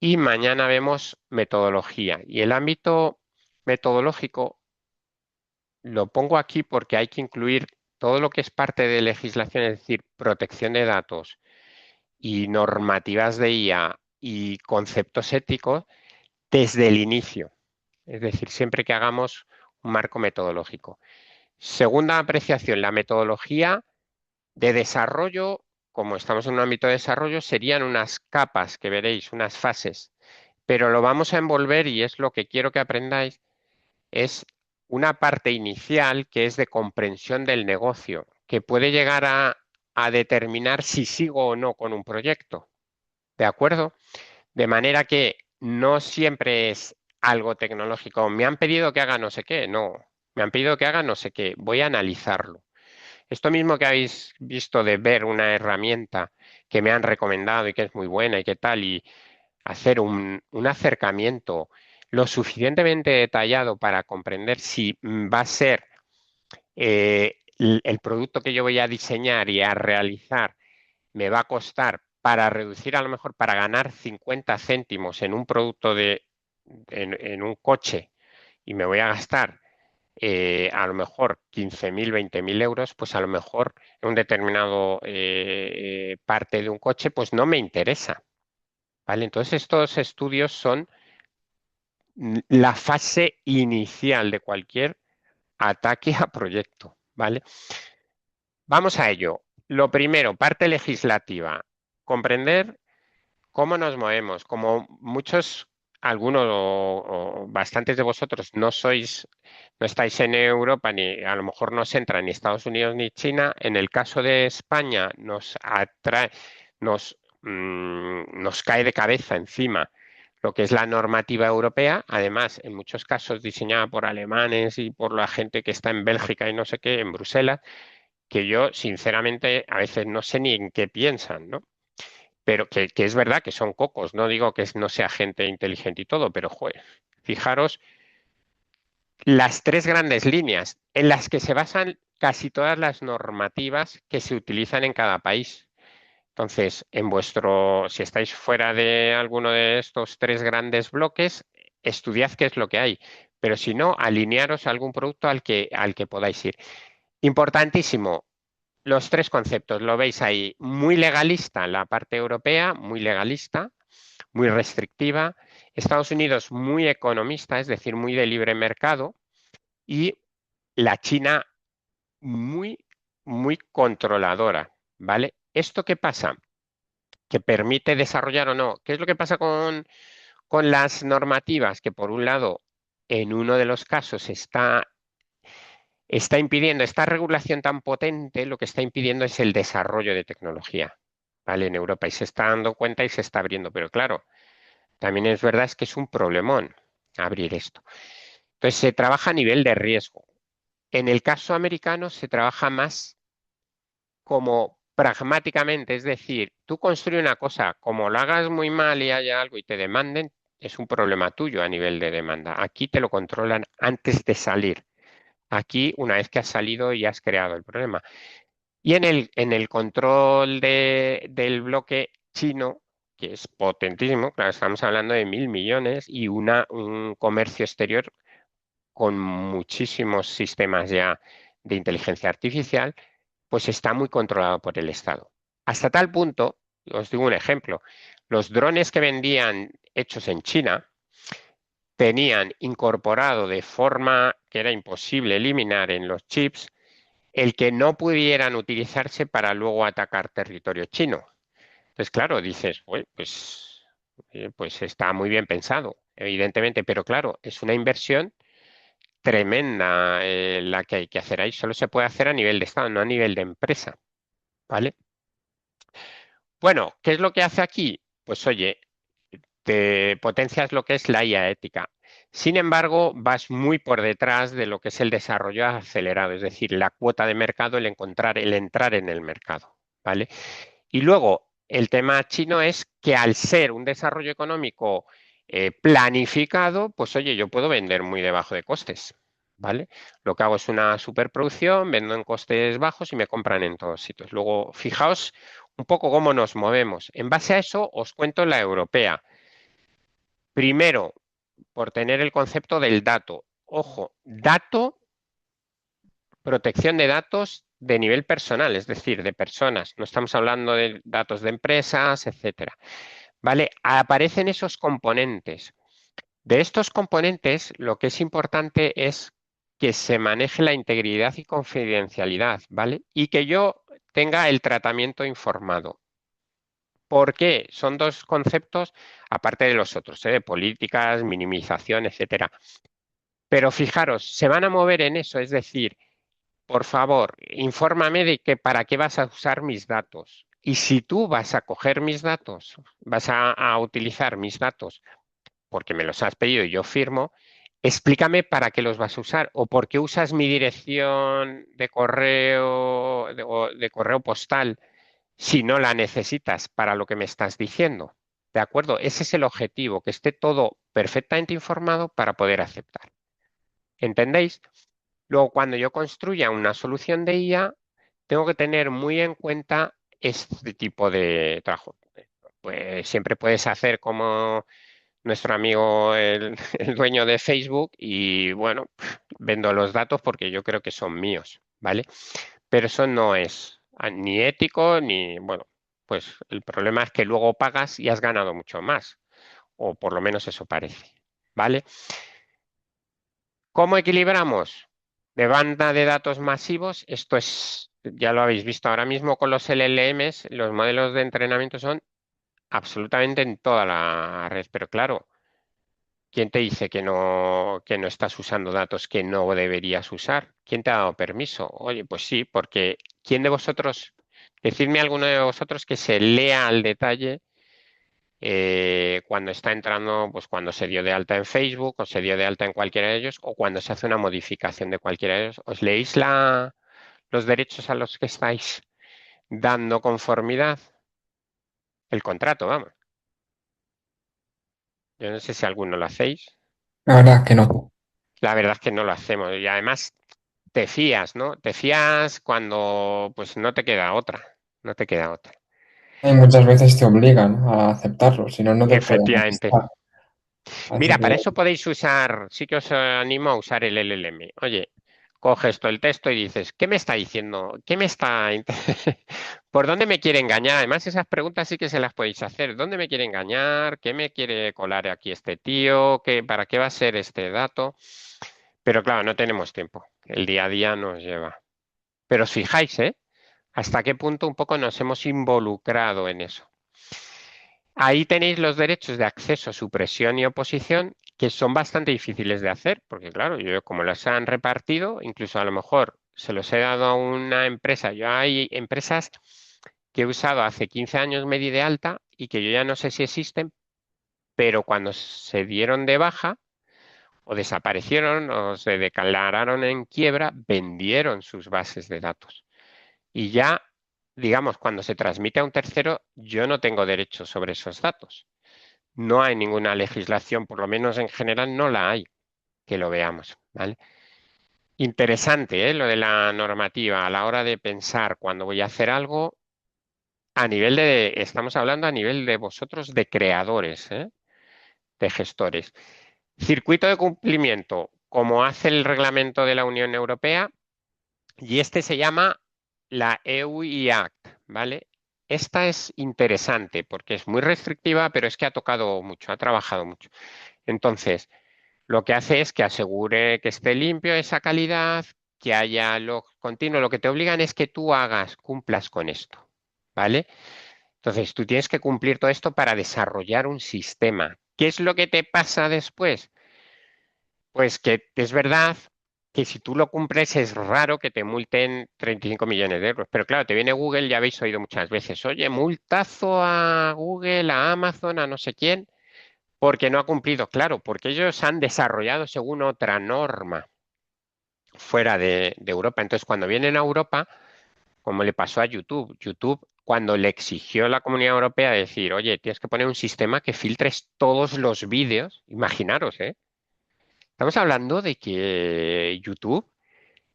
Y mañana vemos metodología. Y el ámbito metodológico lo pongo aquí porque hay que incluir todo lo que es parte de legislación, es decir, protección de datos y normativas de IA y conceptos éticos desde el inicio. Es decir, siempre que hagamos un marco metodológico. Segunda apreciación, la metodología de desarrollo, como estamos en un ámbito de desarrollo, serían unas capas que veréis, unas fases, pero lo vamos a envolver y es lo que quiero que aprendáis, es una parte inicial que es de comprensión del negocio, que puede llegar a determinar si sigo o no con un proyecto. ¿De acuerdo? De manera que no siempre es algo tecnológico. Me han pedido que haga no sé qué. No, me han pedido que haga no sé qué. Voy a analizarlo. Esto mismo que habéis visto de ver una herramienta que me han recomendado y que es muy buena y qué tal, y hacer un acercamiento lo suficientemente detallado para comprender si va a ser el producto que yo voy a diseñar y a realizar me va a costar para reducir a lo mejor para ganar 50 céntimos en un producto en un coche y me voy a gastar a lo mejor 15.000, 20.000 euros, pues a lo mejor en un determinado parte de un coche, pues no me interesa. ¿Vale? Entonces estos estudios son la fase inicial de cualquier ataque a proyecto. ¿Vale? Vamos a ello. Lo primero, parte legislativa. Comprender cómo nos movemos. Como muchos, algunos o bastantes de vosotros no estáis en Europa, ni a lo mejor no se entra ni Estados Unidos ni China, en el caso de España nos atrae, nos cae de cabeza encima lo que es la normativa europea, además, en muchos casos diseñada por alemanes y por la gente que está en Bélgica y no sé qué, en Bruselas, que yo sinceramente a veces no sé ni en qué piensan, ¿no? Pero que es verdad que son cocos, no digo que no sea gente inteligente y todo, pero joder, fijaros las tres grandes líneas en las que se basan casi todas las normativas que se utilizan en cada país. Entonces, si estáis fuera de alguno de estos tres grandes bloques, estudiad qué es lo que hay. Pero si no, alinearos a algún producto al que podáis ir. Importantísimo, los tres conceptos, lo veis ahí, muy legalista la parte europea, muy legalista, muy restrictiva, Estados Unidos muy economista, es decir, muy de libre mercado, y la China muy, muy controladora, ¿vale? ¿Esto qué pasa? ¿Que permite desarrollar o no? ¿Qué es lo que pasa con las normativas? Que por un lado, en uno de los casos está impidiendo esta regulación tan potente, lo que está impidiendo es el desarrollo de tecnología, ¿vale? En Europa y se está dando cuenta y se está abriendo, pero claro, también es verdad es que es un problemón abrir esto. Entonces se trabaja a nivel de riesgo. En el caso americano se trabaja más como pragmáticamente, es decir, tú construyes una cosa, como lo hagas muy mal y haya algo y te demanden, es un problema tuyo a nivel de demanda. Aquí te lo controlan antes de salir. Aquí, una vez que has salido y has creado el problema. Y en el control del bloque chino, que es potentísimo, claro, estamos hablando de 1.000 millones y un comercio exterior con muchísimos sistemas ya de inteligencia artificial, pues está muy controlado por el Estado. Hasta tal punto, os digo un ejemplo, los drones que vendían hechos en China tenían incorporado de forma que era imposible eliminar en los chips el que no pudieran utilizarse para luego atacar territorio chino. Entonces, claro, dices, "Uy, pues está muy bien pensado, evidentemente, pero claro, es una inversión tremenda la que hay que hacer ahí. Solo se puede hacer a nivel de Estado, no a nivel de empresa, ¿vale? Bueno, ¿qué es lo que hace aquí? Pues oye, te potencias lo que es la IA ética. Sin embargo, vas muy por detrás de lo que es el desarrollo acelerado, es decir, la cuota de mercado, el entrar en el mercado, ¿vale? Y luego, el tema chino es que al ser un desarrollo económico planificado, pues oye, yo puedo vender muy debajo de costes, ¿vale? Lo que hago es una superproducción, vendo en costes bajos y me compran en todos sitios. Luego, fijaos un poco cómo nos movemos. En base a eso, os cuento la europea. Primero, por tener el concepto del dato. Ojo, dato, protección de datos de nivel personal, es decir, de personas. No estamos hablando de datos de empresas, etcétera. ¿Vale? Aparecen esos componentes. De estos componentes, lo que es importante es que se maneje la integridad y confidencialidad, ¿vale? Y que yo tenga el tratamiento informado. ¿Por qué? Son dos conceptos, aparte de los otros, de políticas, minimización, etcétera. Pero fijaros, se van a mover en eso, es decir, por favor, infórmame de que para qué vas a usar mis datos. Y si tú vas a coger mis datos, vas a utilizar mis datos porque me los has pedido y yo firmo, explícame para qué los vas a usar o por qué usas mi dirección de correo o de correo postal si no la necesitas para lo que me estás diciendo. ¿De acuerdo? Ese es el objetivo, que esté todo perfectamente informado para poder aceptar. ¿Entendéis? Luego, cuando yo construya una solución de IA, tengo que tener muy en cuenta este tipo de trabajo. Pues siempre puedes hacer como nuestro amigo, el dueño de Facebook, y bueno, vendo los datos porque yo creo que son míos, ¿vale? Pero eso no es ni ético ni, bueno, pues el problema es que luego pagas y has ganado mucho más, o por lo menos eso parece, ¿vale? ¿Cómo equilibramos? De banda de datos masivos, esto es, ya lo habéis visto ahora mismo con los LLMs, los modelos de entrenamiento son absolutamente en toda la red, pero claro, ¿quién te dice que no estás usando datos que no deberías usar? ¿Quién te ha dado permiso? Oye, pues sí, porque ¿quién de vosotros, decidme alguno de vosotros que se lea al detalle cuando está entrando, pues cuando se dio de alta en Facebook o se dio de alta en cualquiera de ellos o cuando se hace una modificación de cualquiera de ellos? ¿Os leéis los derechos a los que estáis dando conformidad? El contrato, vamos. Yo no sé si alguno lo hacéis. La verdad es que no. La verdad es que no lo hacemos y además te fías, ¿no? Te fías cuando pues no te queda otra, no te queda otra. Y muchas veces te obligan a aceptarlo, si no, no te pueden Efectivamente. contestar. Así Mira, que, para eso podéis usar, sí que os animo a usar el LLM. Oye, coges todo el texto y dices, ¿qué me está diciendo? ¿Qué me está... ¿Por dónde me quiere engañar? Además, esas preguntas sí que se las podéis hacer. ¿Dónde me quiere engañar? ¿Qué me quiere colar aquí este tío? ¿Para qué va a ser este dato? Pero claro, no tenemos tiempo. El día a día nos lleva. Pero os fijáis, ¿eh? Hasta qué punto un poco nos hemos involucrado en eso. Ahí tenéis los derechos de acceso, supresión y oposición, que son bastante difíciles de hacer, porque claro, yo como los han repartido, incluso a lo mejor se los he dado a una empresa. Yo hay empresas que he usado hace 15 años me di de alta y que yo ya no sé si existen, pero cuando se dieron de baja o desaparecieron o se declararon en quiebra, vendieron sus bases de datos. Y ya, digamos, cuando se transmite a un tercero, yo no tengo derecho sobre esos datos. No hay ninguna legislación, por lo menos en general no la hay, que lo veamos, ¿vale? Interesante, ¿eh? Lo de la normativa a la hora de pensar cuando voy a hacer algo a nivel estamos hablando a nivel de vosotros de creadores, ¿eh? De gestores. Circuito de cumplimiento, como hace el reglamento de la Unión Europea, y este se llama la EU Act, ¿vale? Esta es interesante porque es muy restrictiva, pero es que ha tocado mucho, ha trabajado mucho. Entonces, lo que hace es que asegure que esté limpio esa calidad, que haya log continuo. Lo que te obligan es que tú cumplas con esto, ¿vale? Entonces, tú tienes que cumplir todo esto para desarrollar un sistema. ¿Qué es lo que te pasa después? Pues que es verdad que si tú lo cumples es raro que te multen 35 millones de euros. Pero claro, te viene Google, ya habéis oído muchas veces, oye, multazo a Google, a Amazon, a no sé quién, porque no ha cumplido. Claro, porque ellos han desarrollado según otra norma fuera de Europa. Entonces, cuando vienen a Europa, como le pasó a YouTube, YouTube cuando le exigió la Comunidad Europea decir, oye, tienes que poner un sistema que filtres todos los vídeos, imaginaros, ¿eh? Estamos hablando de que YouTube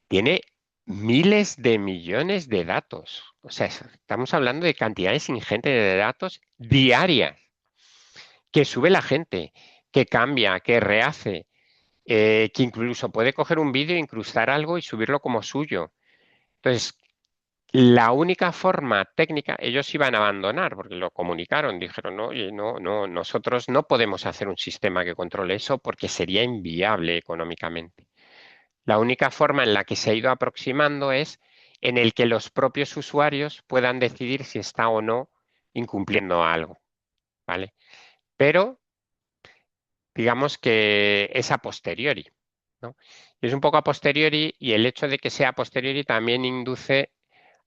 tiene miles de millones de datos. O sea, estamos hablando de cantidades ingentes de datos diarias que sube la gente, que cambia, que rehace, que incluso puede coger un vídeo, incrustar algo y subirlo como suyo. Entonces, la única forma técnica, ellos iban a abandonar porque lo comunicaron, dijeron, no, oye, no, no, nosotros no podemos hacer un sistema que controle eso porque sería inviable económicamente. La única forma en la que se ha ido aproximando es en el que los propios usuarios puedan decidir si está o no incumpliendo algo, ¿vale? Pero digamos que es a posteriori, ¿no? Es un poco a posteriori y el hecho de que sea a posteriori también induce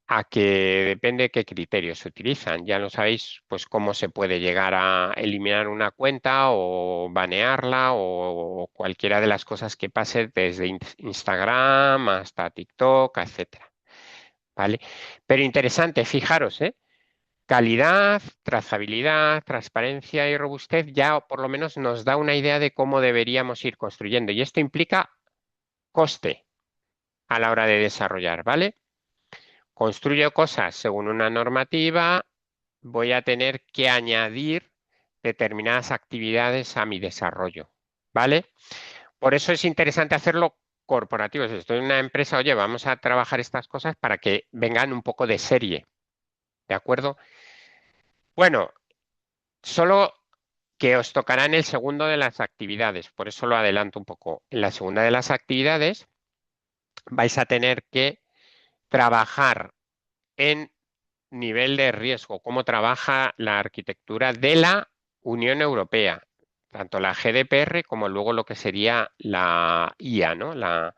a que depende de qué criterios se utilizan. Ya lo sabéis, pues cómo se puede llegar a eliminar una cuenta o banearla o cualquiera de las cosas que pase desde Instagram hasta TikTok, etcétera. ¿Vale? Pero interesante, fijaros, ¿eh? Calidad, trazabilidad, transparencia y robustez ya por lo menos nos da una idea de cómo deberíamos ir construyendo. Y esto implica coste a la hora de desarrollar, ¿vale? Construyo cosas según una normativa, voy a tener que añadir determinadas actividades a mi desarrollo, ¿vale? Por eso es interesante hacerlo corporativo. Si estoy en una empresa, oye, vamos a trabajar estas cosas para que vengan un poco de serie, ¿de acuerdo? Bueno, solo que os tocará en el segundo de las actividades, por eso lo adelanto un poco. En la segunda de las actividades vais a tener que trabajar en nivel de riesgo, cómo trabaja la arquitectura de la Unión Europea, tanto la GDPR como luego lo que sería la IA, ¿no? La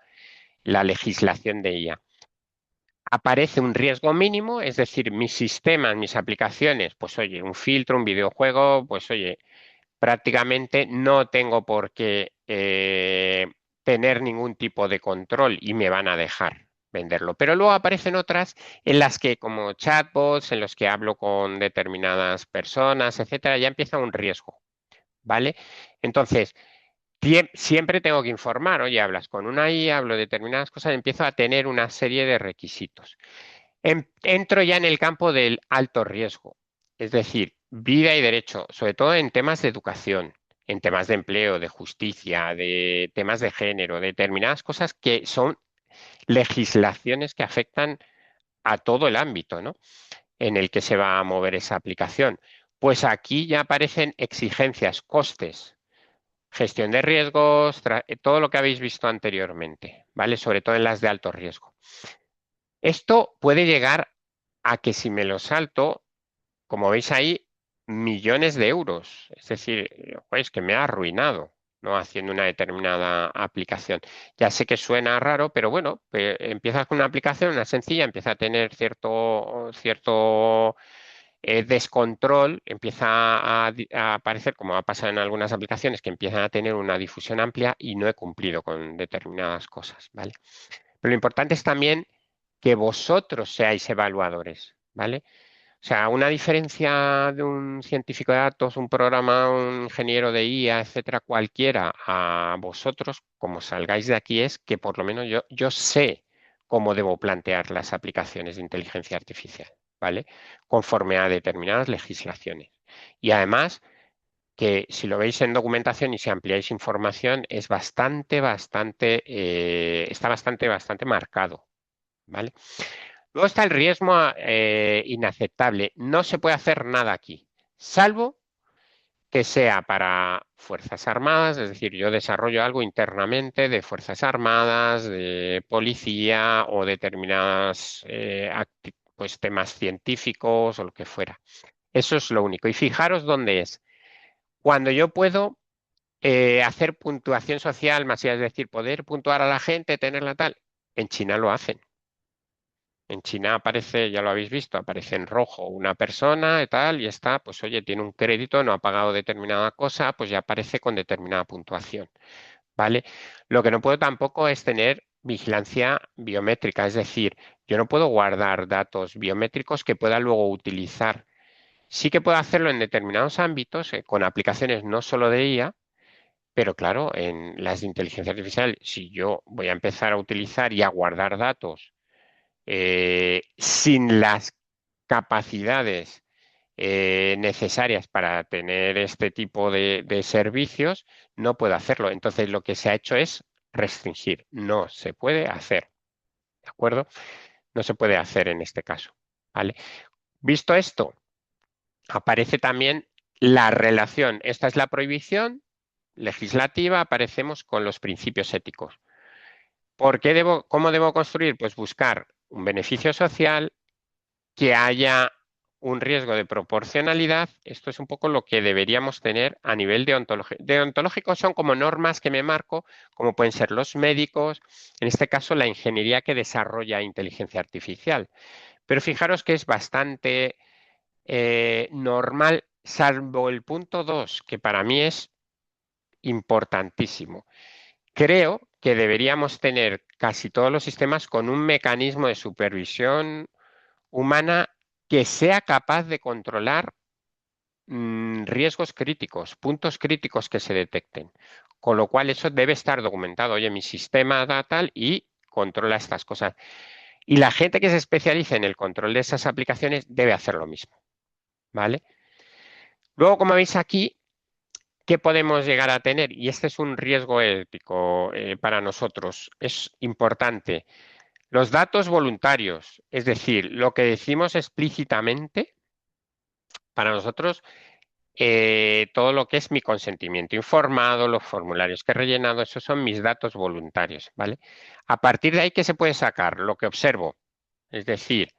legislación de IA. Aparece un riesgo mínimo, es decir, mis sistemas, mis aplicaciones, pues oye, un filtro, un videojuego, pues oye, prácticamente no tengo por qué tener ningún tipo de control y me van a dejar venderlo. Pero luego aparecen otras en las que, como chatbots, en los que hablo con determinadas personas, etcétera, ya empieza un riesgo, ¿vale? Entonces, siempre tengo que informar. Oye, hablas con una IA, hablo de determinadas cosas, empiezo a tener una serie de requisitos. Entro ya en el campo del alto riesgo, es decir, vida y derecho, sobre todo en temas de educación, en temas de empleo, de justicia, de temas de género, determinadas cosas que son legislaciones que afectan a todo el ámbito, ¿no? En el que se va a mover esa aplicación. Pues aquí ya aparecen exigencias, costes, gestión de riesgos, todo lo que habéis visto anteriormente, ¿vale? Sobre todo en las de alto riesgo. Esto puede llegar a que si me lo salto, como veis ahí, millones de euros. Es decir, es que me ha arruinado, ¿no? Haciendo una determinada aplicación. Ya sé que suena raro, pero bueno, empiezas con una aplicación, una sencilla, empieza a tener cierto descontrol, empieza a aparecer, como ha pasado en algunas aplicaciones, que empiezan a tener una difusión amplia y no he cumplido con determinadas cosas, ¿vale? Pero lo importante es también que vosotros seáis evaluadores, ¿vale? O sea, una diferencia de un científico de datos, un programa, un ingeniero de IA, etcétera, cualquiera, a vosotros, como salgáis de aquí, es que por lo menos yo sé cómo debo plantear las aplicaciones de inteligencia artificial, ¿vale? Conforme a determinadas legislaciones. Y además, que si lo veis en documentación y si ampliáis información, es está bastante marcado, ¿vale? Luego está el riesgo inaceptable. No se puede hacer nada aquí, salvo que sea para Fuerzas Armadas, es decir, yo desarrollo algo internamente de Fuerzas Armadas, de policía o determinadas pues, temas científicos o lo que fuera. Eso es lo único. Y fijaros dónde es. Cuando yo puedo hacer puntuación social masiva, es decir, poder puntuar a la gente, tenerla tal, en China lo hacen. En China aparece, ya lo habéis visto, aparece en rojo una persona y tal, y está, pues oye, tiene un crédito, no ha pagado determinada cosa, pues ya aparece con determinada puntuación, ¿vale? Lo que no puedo tampoco es tener vigilancia biométrica, es decir, yo no puedo guardar datos biométricos que pueda luego utilizar. Sí que puedo hacerlo en determinados ámbitos, con aplicaciones no solo de IA, pero claro, en las de inteligencia artificial, si yo voy a empezar a utilizar y a guardar datos sin las capacidades necesarias para tener este tipo de servicios, no puedo hacerlo. Entonces, lo que se ha hecho es restringir. No se puede hacer. ¿De acuerdo? No se puede hacer en este caso. ¿Vale? Visto esto, aparece también la relación. Esta es la prohibición legislativa, aparecemos con los principios éticos. ¿Cómo debo construir? Pues buscar un beneficio social, que haya un riesgo de proporcionalidad. Esto es un poco lo que deberíamos tener a nivel deontológico. Deontológicos son como normas que me marco, como pueden ser los médicos, en este caso la ingeniería que desarrolla inteligencia artificial. Pero fijaros que es bastante normal, salvo el punto 2, que para mí es importantísimo. Creo que deberíamos tener casi todos los sistemas con un mecanismo de supervisión humana que sea capaz de controlar riesgos críticos, puntos críticos que se detecten. Con lo cual eso debe estar documentado. Oye, mi sistema da tal y controla estas cosas. Y la gente que se especialice en el control de esas aplicaciones debe hacer lo mismo. ¿Vale? Luego, como veis aquí, ¿qué podemos llegar a tener? Y este es un riesgo ético para nosotros. Es importante. Los datos voluntarios, es decir, lo que decimos explícitamente, para nosotros, todo lo que es mi consentimiento informado, los formularios que he rellenado, esos son mis datos voluntarios, ¿vale? A partir de ahí, ¿qué se puede sacar? Lo que observo, es decir,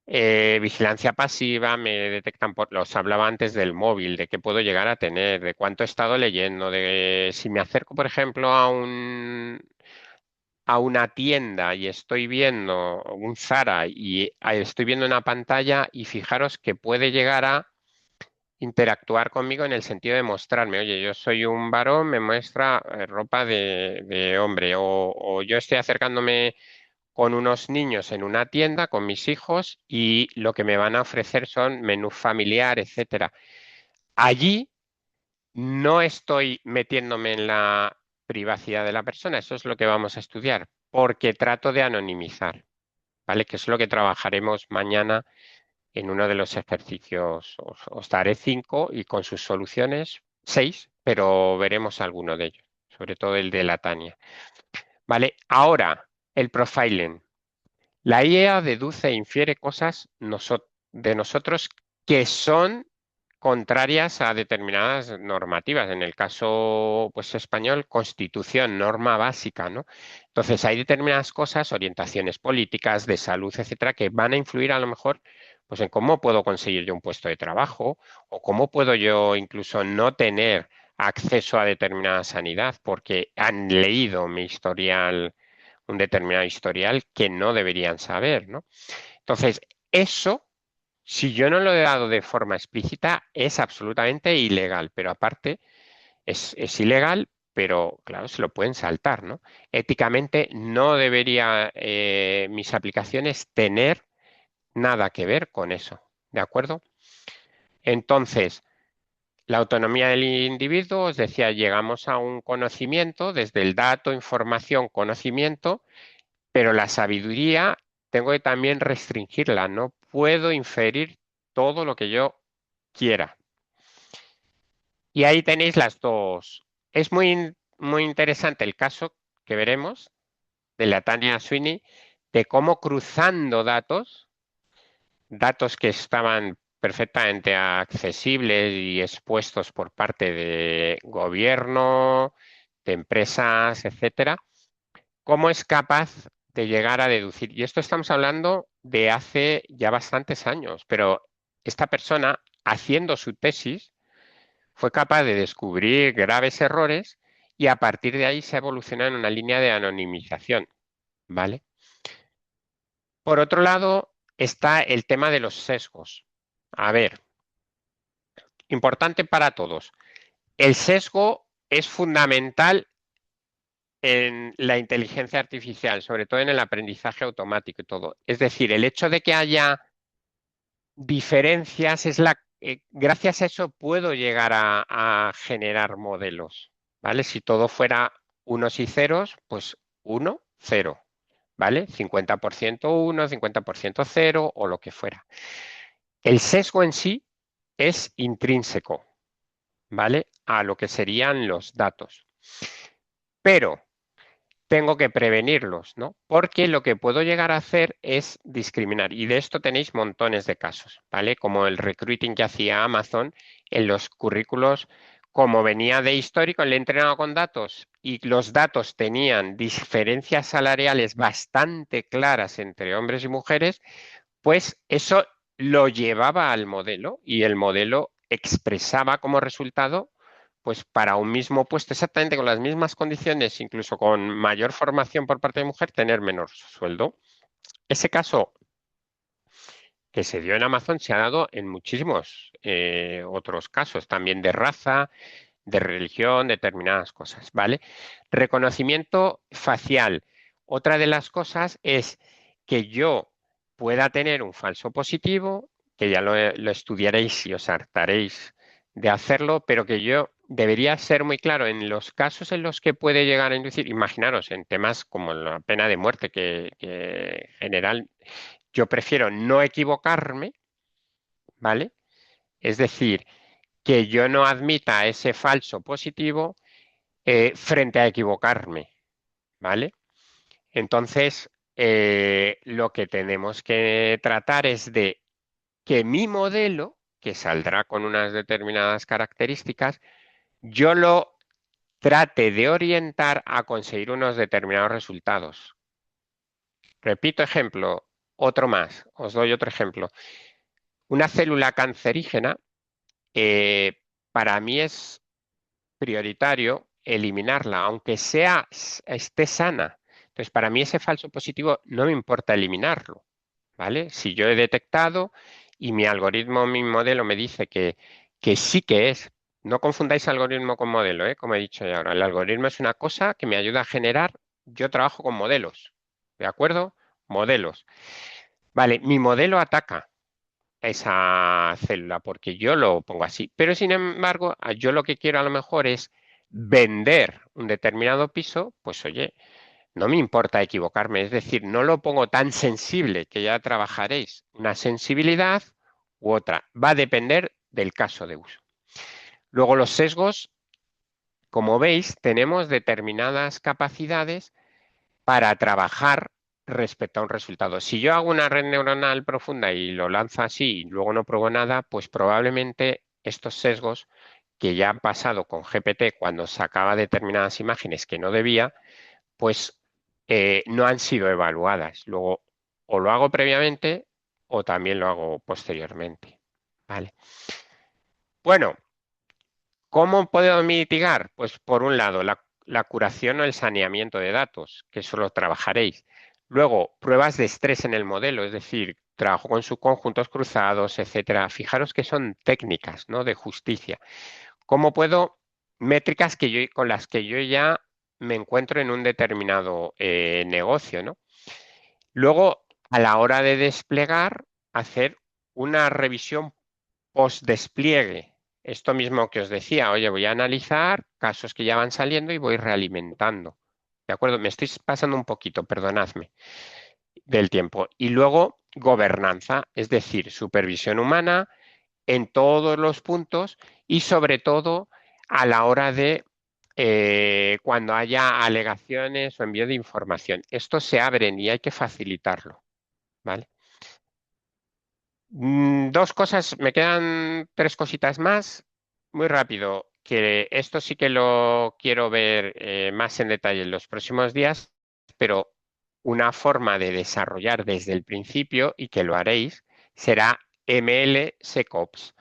vigilancia pasiva, me detectan, los hablaba antes del móvil, de qué puedo llegar a tener, de cuánto he estado leyendo, de si me acerco, por ejemplo, a una tienda y estoy viendo un Zara y estoy viendo una pantalla y fijaros que puede llegar a interactuar conmigo en el sentido de mostrarme, oye, yo soy un varón, me muestra ropa de hombre, o yo estoy acercándome con unos niños en una tienda con mis hijos y lo que me van a ofrecer son menú familiar, etcétera. Allí no estoy metiéndome en la privacidad de la persona, eso es lo que vamos a estudiar, porque trato de anonimizar, ¿vale? Que es lo que trabajaremos mañana en uno de los ejercicios. Os daré 5 y con sus soluciones 6, pero veremos alguno de ellos, sobre todo el de la Tania. ¿Vale? Ahora, el profiling. La IA deduce e infiere cosas de nosotros que son contrarias a determinadas normativas. En el caso pues, español, Constitución, norma básica, ¿no? Entonces, hay determinadas cosas, orientaciones políticas, de salud, etcétera, que van a influir a lo mejor pues, en cómo puedo conseguir yo un puesto de trabajo o cómo puedo yo incluso no tener acceso a determinada sanidad porque han leído mi historial, un determinado historial que no deberían saber, ¿no? Entonces, eso, si yo no lo he dado de forma explícita, es absolutamente ilegal, pero aparte es ilegal, pero claro, se lo pueden saltar, ¿no? Éticamente no debería mis aplicaciones tener nada que ver con eso, ¿de acuerdo? Entonces, la autonomía del individuo, os decía, llegamos a un conocimiento desde el dato, información, conocimiento, pero la sabiduría tengo que también restringirla, no puedo inferir todo lo que yo quiera. Y ahí tenéis las dos. Es muy interesante el caso que veremos de la Tania Sweeney, de cómo cruzando datos que estaban perfectamente accesibles y expuestos por parte de gobierno, de empresas, etcétera, ¿cómo es capaz de llegar a deducir? Y esto estamos hablando de hace ya bastantes años, pero esta persona, haciendo su tesis, fue capaz de descubrir graves errores y a partir de ahí se ha evolucionado en una línea de anonimización, ¿vale? Por otro lado, está el tema de los sesgos. A ver, importante para todos. El sesgo es fundamental en la inteligencia artificial, sobre todo en el aprendizaje automático y todo. Es decir, el hecho de que haya diferencias gracias a eso puedo llegar a generar modelos, ¿vale? Si todo fuera unos y ceros, pues 1, 0, ¿vale? 50% 1, 50% 0 o lo que fuera. El sesgo en sí es intrínseco, ¿vale? A lo que serían los datos. Pero tengo que prevenirlos, ¿no? Porque lo que puedo llegar a hacer es discriminar. Y de esto tenéis montones de casos, ¿vale? Como el recruiting que hacía Amazon en los currículos, como venía de histórico, le he entrenado con datos y los datos tenían diferencias salariales bastante claras entre hombres y mujeres, pues eso lo llevaba al modelo y el modelo expresaba como resultado, pues para un mismo puesto, exactamente con las mismas condiciones, incluso con mayor formación por parte de mujer, tener menor sueldo. Ese caso que se dio en Amazon se ha dado en muchísimos otros casos, también de raza, de religión, determinadas cosas, ¿vale? Reconocimiento facial. Otra de las cosas es que yo pueda tener un falso positivo, que ya lo estudiaréis y os hartaréis de hacerlo, pero que yo debería ser muy claro en los casos en los que puede llegar a inducir, imaginaros en temas como la pena de muerte, que en general yo prefiero no equivocarme, ¿vale? Es decir, que yo no admita ese falso positivo frente a equivocarme, ¿vale? Entonces, lo que tenemos que tratar es de que mi modelo, que saldrá con unas determinadas características, yo lo trate de orientar a conseguir unos determinados resultados. Repito ejemplo, otro más, os doy otro ejemplo. Una célula cancerígena, para mí es prioritario eliminarla, aunque esté sana. Entonces, para mí ese falso positivo no me importa eliminarlo, ¿vale? Si yo he detectado y mi algoritmo, mi modelo me dice que sí que es. No confundáis algoritmo con modelo, ¿eh? Como he dicho ya ahora. El algoritmo es una cosa que me ayuda a generar. Yo trabajo con modelos, ¿de acuerdo? Modelos. Vale, mi modelo ataca esa célula porque yo lo pongo así. Pero sin embargo, yo lo que quiero a lo mejor es vender un determinado piso, pues oye, no me importa equivocarme, es decir, no lo pongo tan sensible que ya trabajaréis una sensibilidad u otra. Va a depender del caso de uso. Luego los sesgos, como veis, tenemos determinadas capacidades para trabajar respecto a un resultado. Si yo hago una red neuronal profunda y lo lanzo así y luego no pruebo nada, pues probablemente estos sesgos que ya han pasado con GPT cuando sacaba determinadas imágenes que no debía, pues no han sido evaluadas. Luego, o lo hago previamente o también lo hago posteriormente. ¿Vale? Bueno, ¿cómo puedo mitigar? Pues por un lado, la curación o el saneamiento de datos, que eso lo trabajaréis. Luego, pruebas de estrés en el modelo, es decir, trabajo con subconjuntos cruzados, etcétera. Fijaros que son técnicas, ¿no? De justicia. ¿Cómo puedo? Métricas con las que yo ya me encuentro en un determinado negocio, ¿no? Luego, a la hora de desplegar, hacer una revisión post-despliegue. Esto mismo que os decía, oye, voy a analizar casos que ya van saliendo y voy realimentando. ¿De acuerdo? Me estoy pasando un poquito, perdonadme, del tiempo. Y luego, gobernanza, es decir, supervisión humana en todos los puntos y sobre todo a la hora de cuando haya alegaciones o envío de información. Estos se abren y hay que facilitarlo, ¿vale? Dos cosas, me quedan 3 cositas más. Muy rápido, que esto sí que lo quiero ver más en detalle en los próximos días, pero una forma de desarrollar desde el principio, y que lo haréis, será ML SecOps,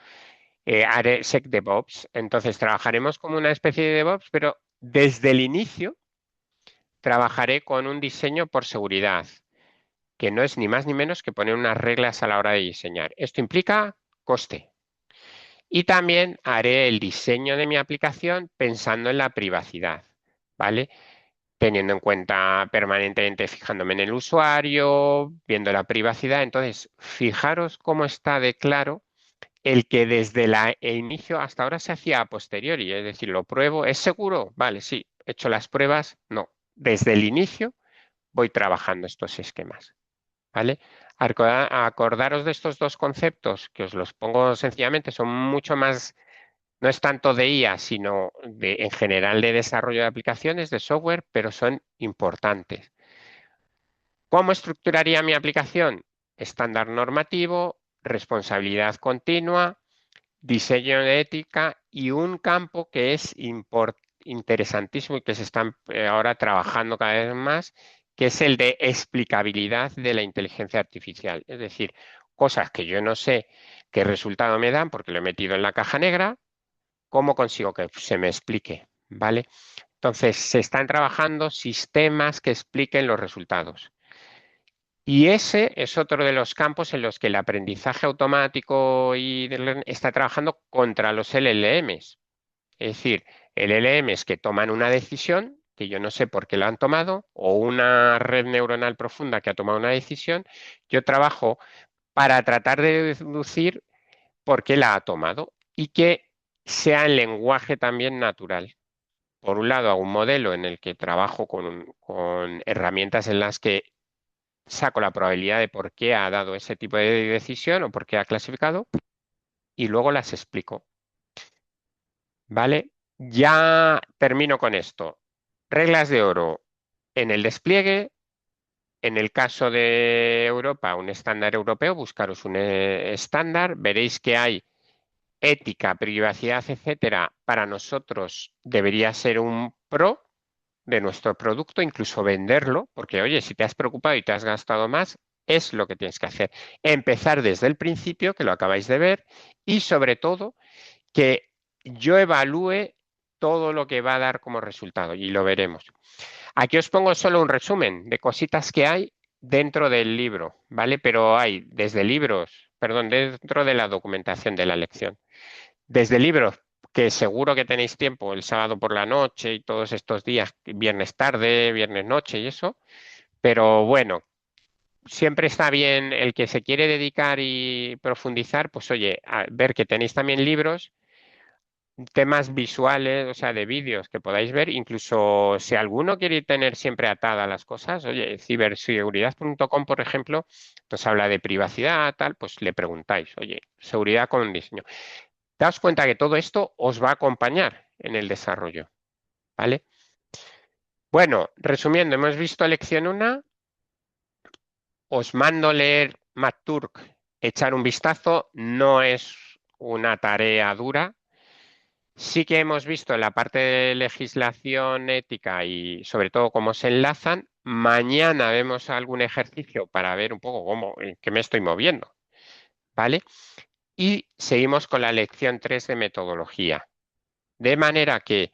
haré SecDevOps. Entonces trabajaremos como una especie de DevOps, pero desde el inicio trabajaré con un diseño por seguridad, que no es ni más ni menos que poner unas reglas a la hora de diseñar. Esto implica coste. Y también haré el diseño de mi aplicación pensando en la privacidad, ¿vale? Teniendo en cuenta permanentemente, fijándome en el usuario, viendo la privacidad. Entonces, fijaros cómo está de claro el que desde el inicio hasta ahora se hacía a posteriori, es decir, lo pruebo, ¿es seguro? Vale, sí, he hecho las pruebas, no. Desde el inicio voy trabajando estos esquemas. ¿Vale? Acordaros de estos dos conceptos, que os los pongo sencillamente, son mucho más, no es tanto de IA, sino en general de desarrollo de aplicaciones, de software, pero son importantes. ¿Cómo estructuraría mi aplicación? Estándar normativo, responsabilidad continua, diseño de ética y un campo que es interesantísimo y que se están ahora trabajando cada vez más, que es el de explicabilidad de la inteligencia artificial. Es decir, cosas que yo no sé qué resultado me dan porque lo he metido en la caja negra, ¿cómo consigo que se me explique? ¿Vale? Entonces, se están trabajando sistemas que expliquen los resultados. Y ese es otro de los campos en los que el aprendizaje automático está trabajando contra los LLMs. Es decir, LLMs que toman una decisión, que yo no sé por qué la han tomado, o una red neuronal profunda que ha tomado una decisión, yo trabajo para tratar de deducir por qué la ha tomado y que sea en lenguaje también natural. Por un lado, hago un modelo en el que trabajo con herramientas en las que saco la probabilidad de por qué ha dado ese tipo de decisión o por qué ha clasificado y luego las explico. ¿Vale? Ya termino con esto. Reglas de oro en el despliegue. En el caso de Europa, un estándar europeo, buscaros un estándar. Veréis que hay ética, privacidad, etcétera. Para nosotros debería ser un pro de nuestro producto, incluso venderlo, porque oye, si te has preocupado y te has gastado más, es lo que tienes que hacer. Empezar desde el principio, que lo acabáis de ver, y sobre todo que yo evalúe todo lo que va a dar como resultado y lo veremos. Aquí os pongo solo un resumen de cositas que hay dentro del libro, ¿vale? Pero hay desde libros, perdón, dentro de la documentación de la lección. Desde libros que seguro que tenéis tiempo el sábado por la noche y todos estos días, viernes tarde, viernes noche y eso, pero bueno, siempre está bien el que se quiere dedicar y profundizar, pues oye, ver que tenéis también libros, temas visuales, o sea, de vídeos que podáis ver, incluso si alguno quiere tener siempre atadas las cosas, oye, ciberseguridad.com, por ejemplo, nos habla de privacidad, tal, pues le preguntáis, oye, seguridad con diseño. Daos cuenta que todo esto os va a acompañar en el desarrollo, ¿vale? Bueno, resumiendo, hemos visto lección 1, os mando leer MacTurk, echar un vistazo, no es una tarea dura. Sí que hemos visto en la parte de legislación ética y sobre todo cómo se enlazan. Mañana vemos algún ejercicio para ver un poco cómo, en qué me estoy moviendo, ¿vale? Y seguimos con la lección 3 de metodología. De manera que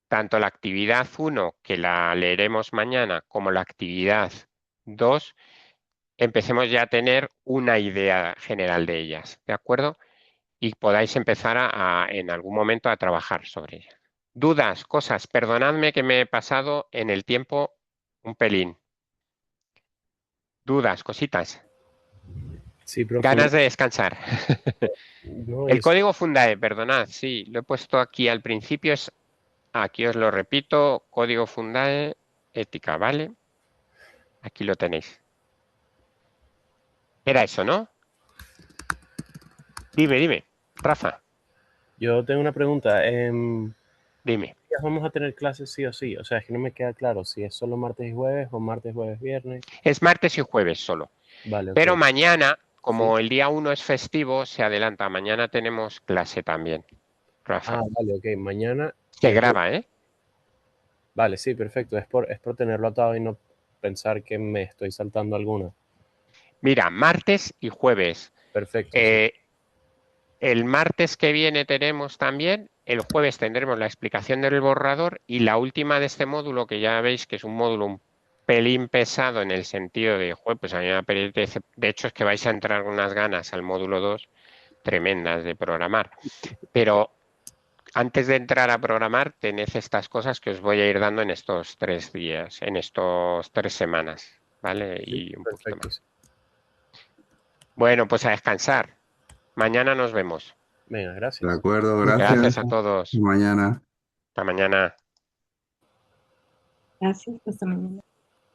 tanto la actividad 1, que la leeremos mañana, como la actividad 2, empecemos ya a tener una idea general de ellas, ¿de acuerdo? Y podáis empezar en algún momento a trabajar sobre ellas. Dudas, cosas, perdonadme que me he pasado en el tiempo un pelín. Dudas, cositas. Sí, profe. Ganas de descansar. No, El código Fundae, perdonad, sí, lo he puesto aquí al principio, aquí os lo repito, código Fundae, ética, ¿vale? Aquí lo tenéis. Era eso, ¿no? Dime, Rafa, Yo tengo una pregunta. dime. ¿Vamos a tener clases sí o sí? O sea, es que no me queda claro si es solo martes y jueves o martes, jueves, viernes. Es martes y jueves solo. Vale, ok. Pero mañana, como el día 1 es festivo, se adelanta. Mañana tenemos clase también, Rafa. Ah, vale, ok. Mañana. Se graba, ¿eh? Vale, sí, perfecto. Es por tenerlo atado y no pensar que me estoy saltando alguna. Mira, martes y jueves. Perfecto. Sí. El martes que viene tenemos también, el jueves tendremos la explicación del borrador y la última de este módulo, que ya veis que es un módulo un pelín pesado en el sentido de, pues a mí me apetece, de hecho es que vais a entrar con unas ganas al módulo 2 tremendas de programar. Pero antes de entrar a programar, tened estas cosas que os voy a ir dando en estos 3 días, en estos 3 semanas, ¿vale? Y un poquito Perfecto. más. Bueno, pues a descansar. Mañana nos vemos. Venga, De gracias. acuerdo, gracias. Gracias a todos. Mañana. Hasta mañana. Gracias, hasta mañana.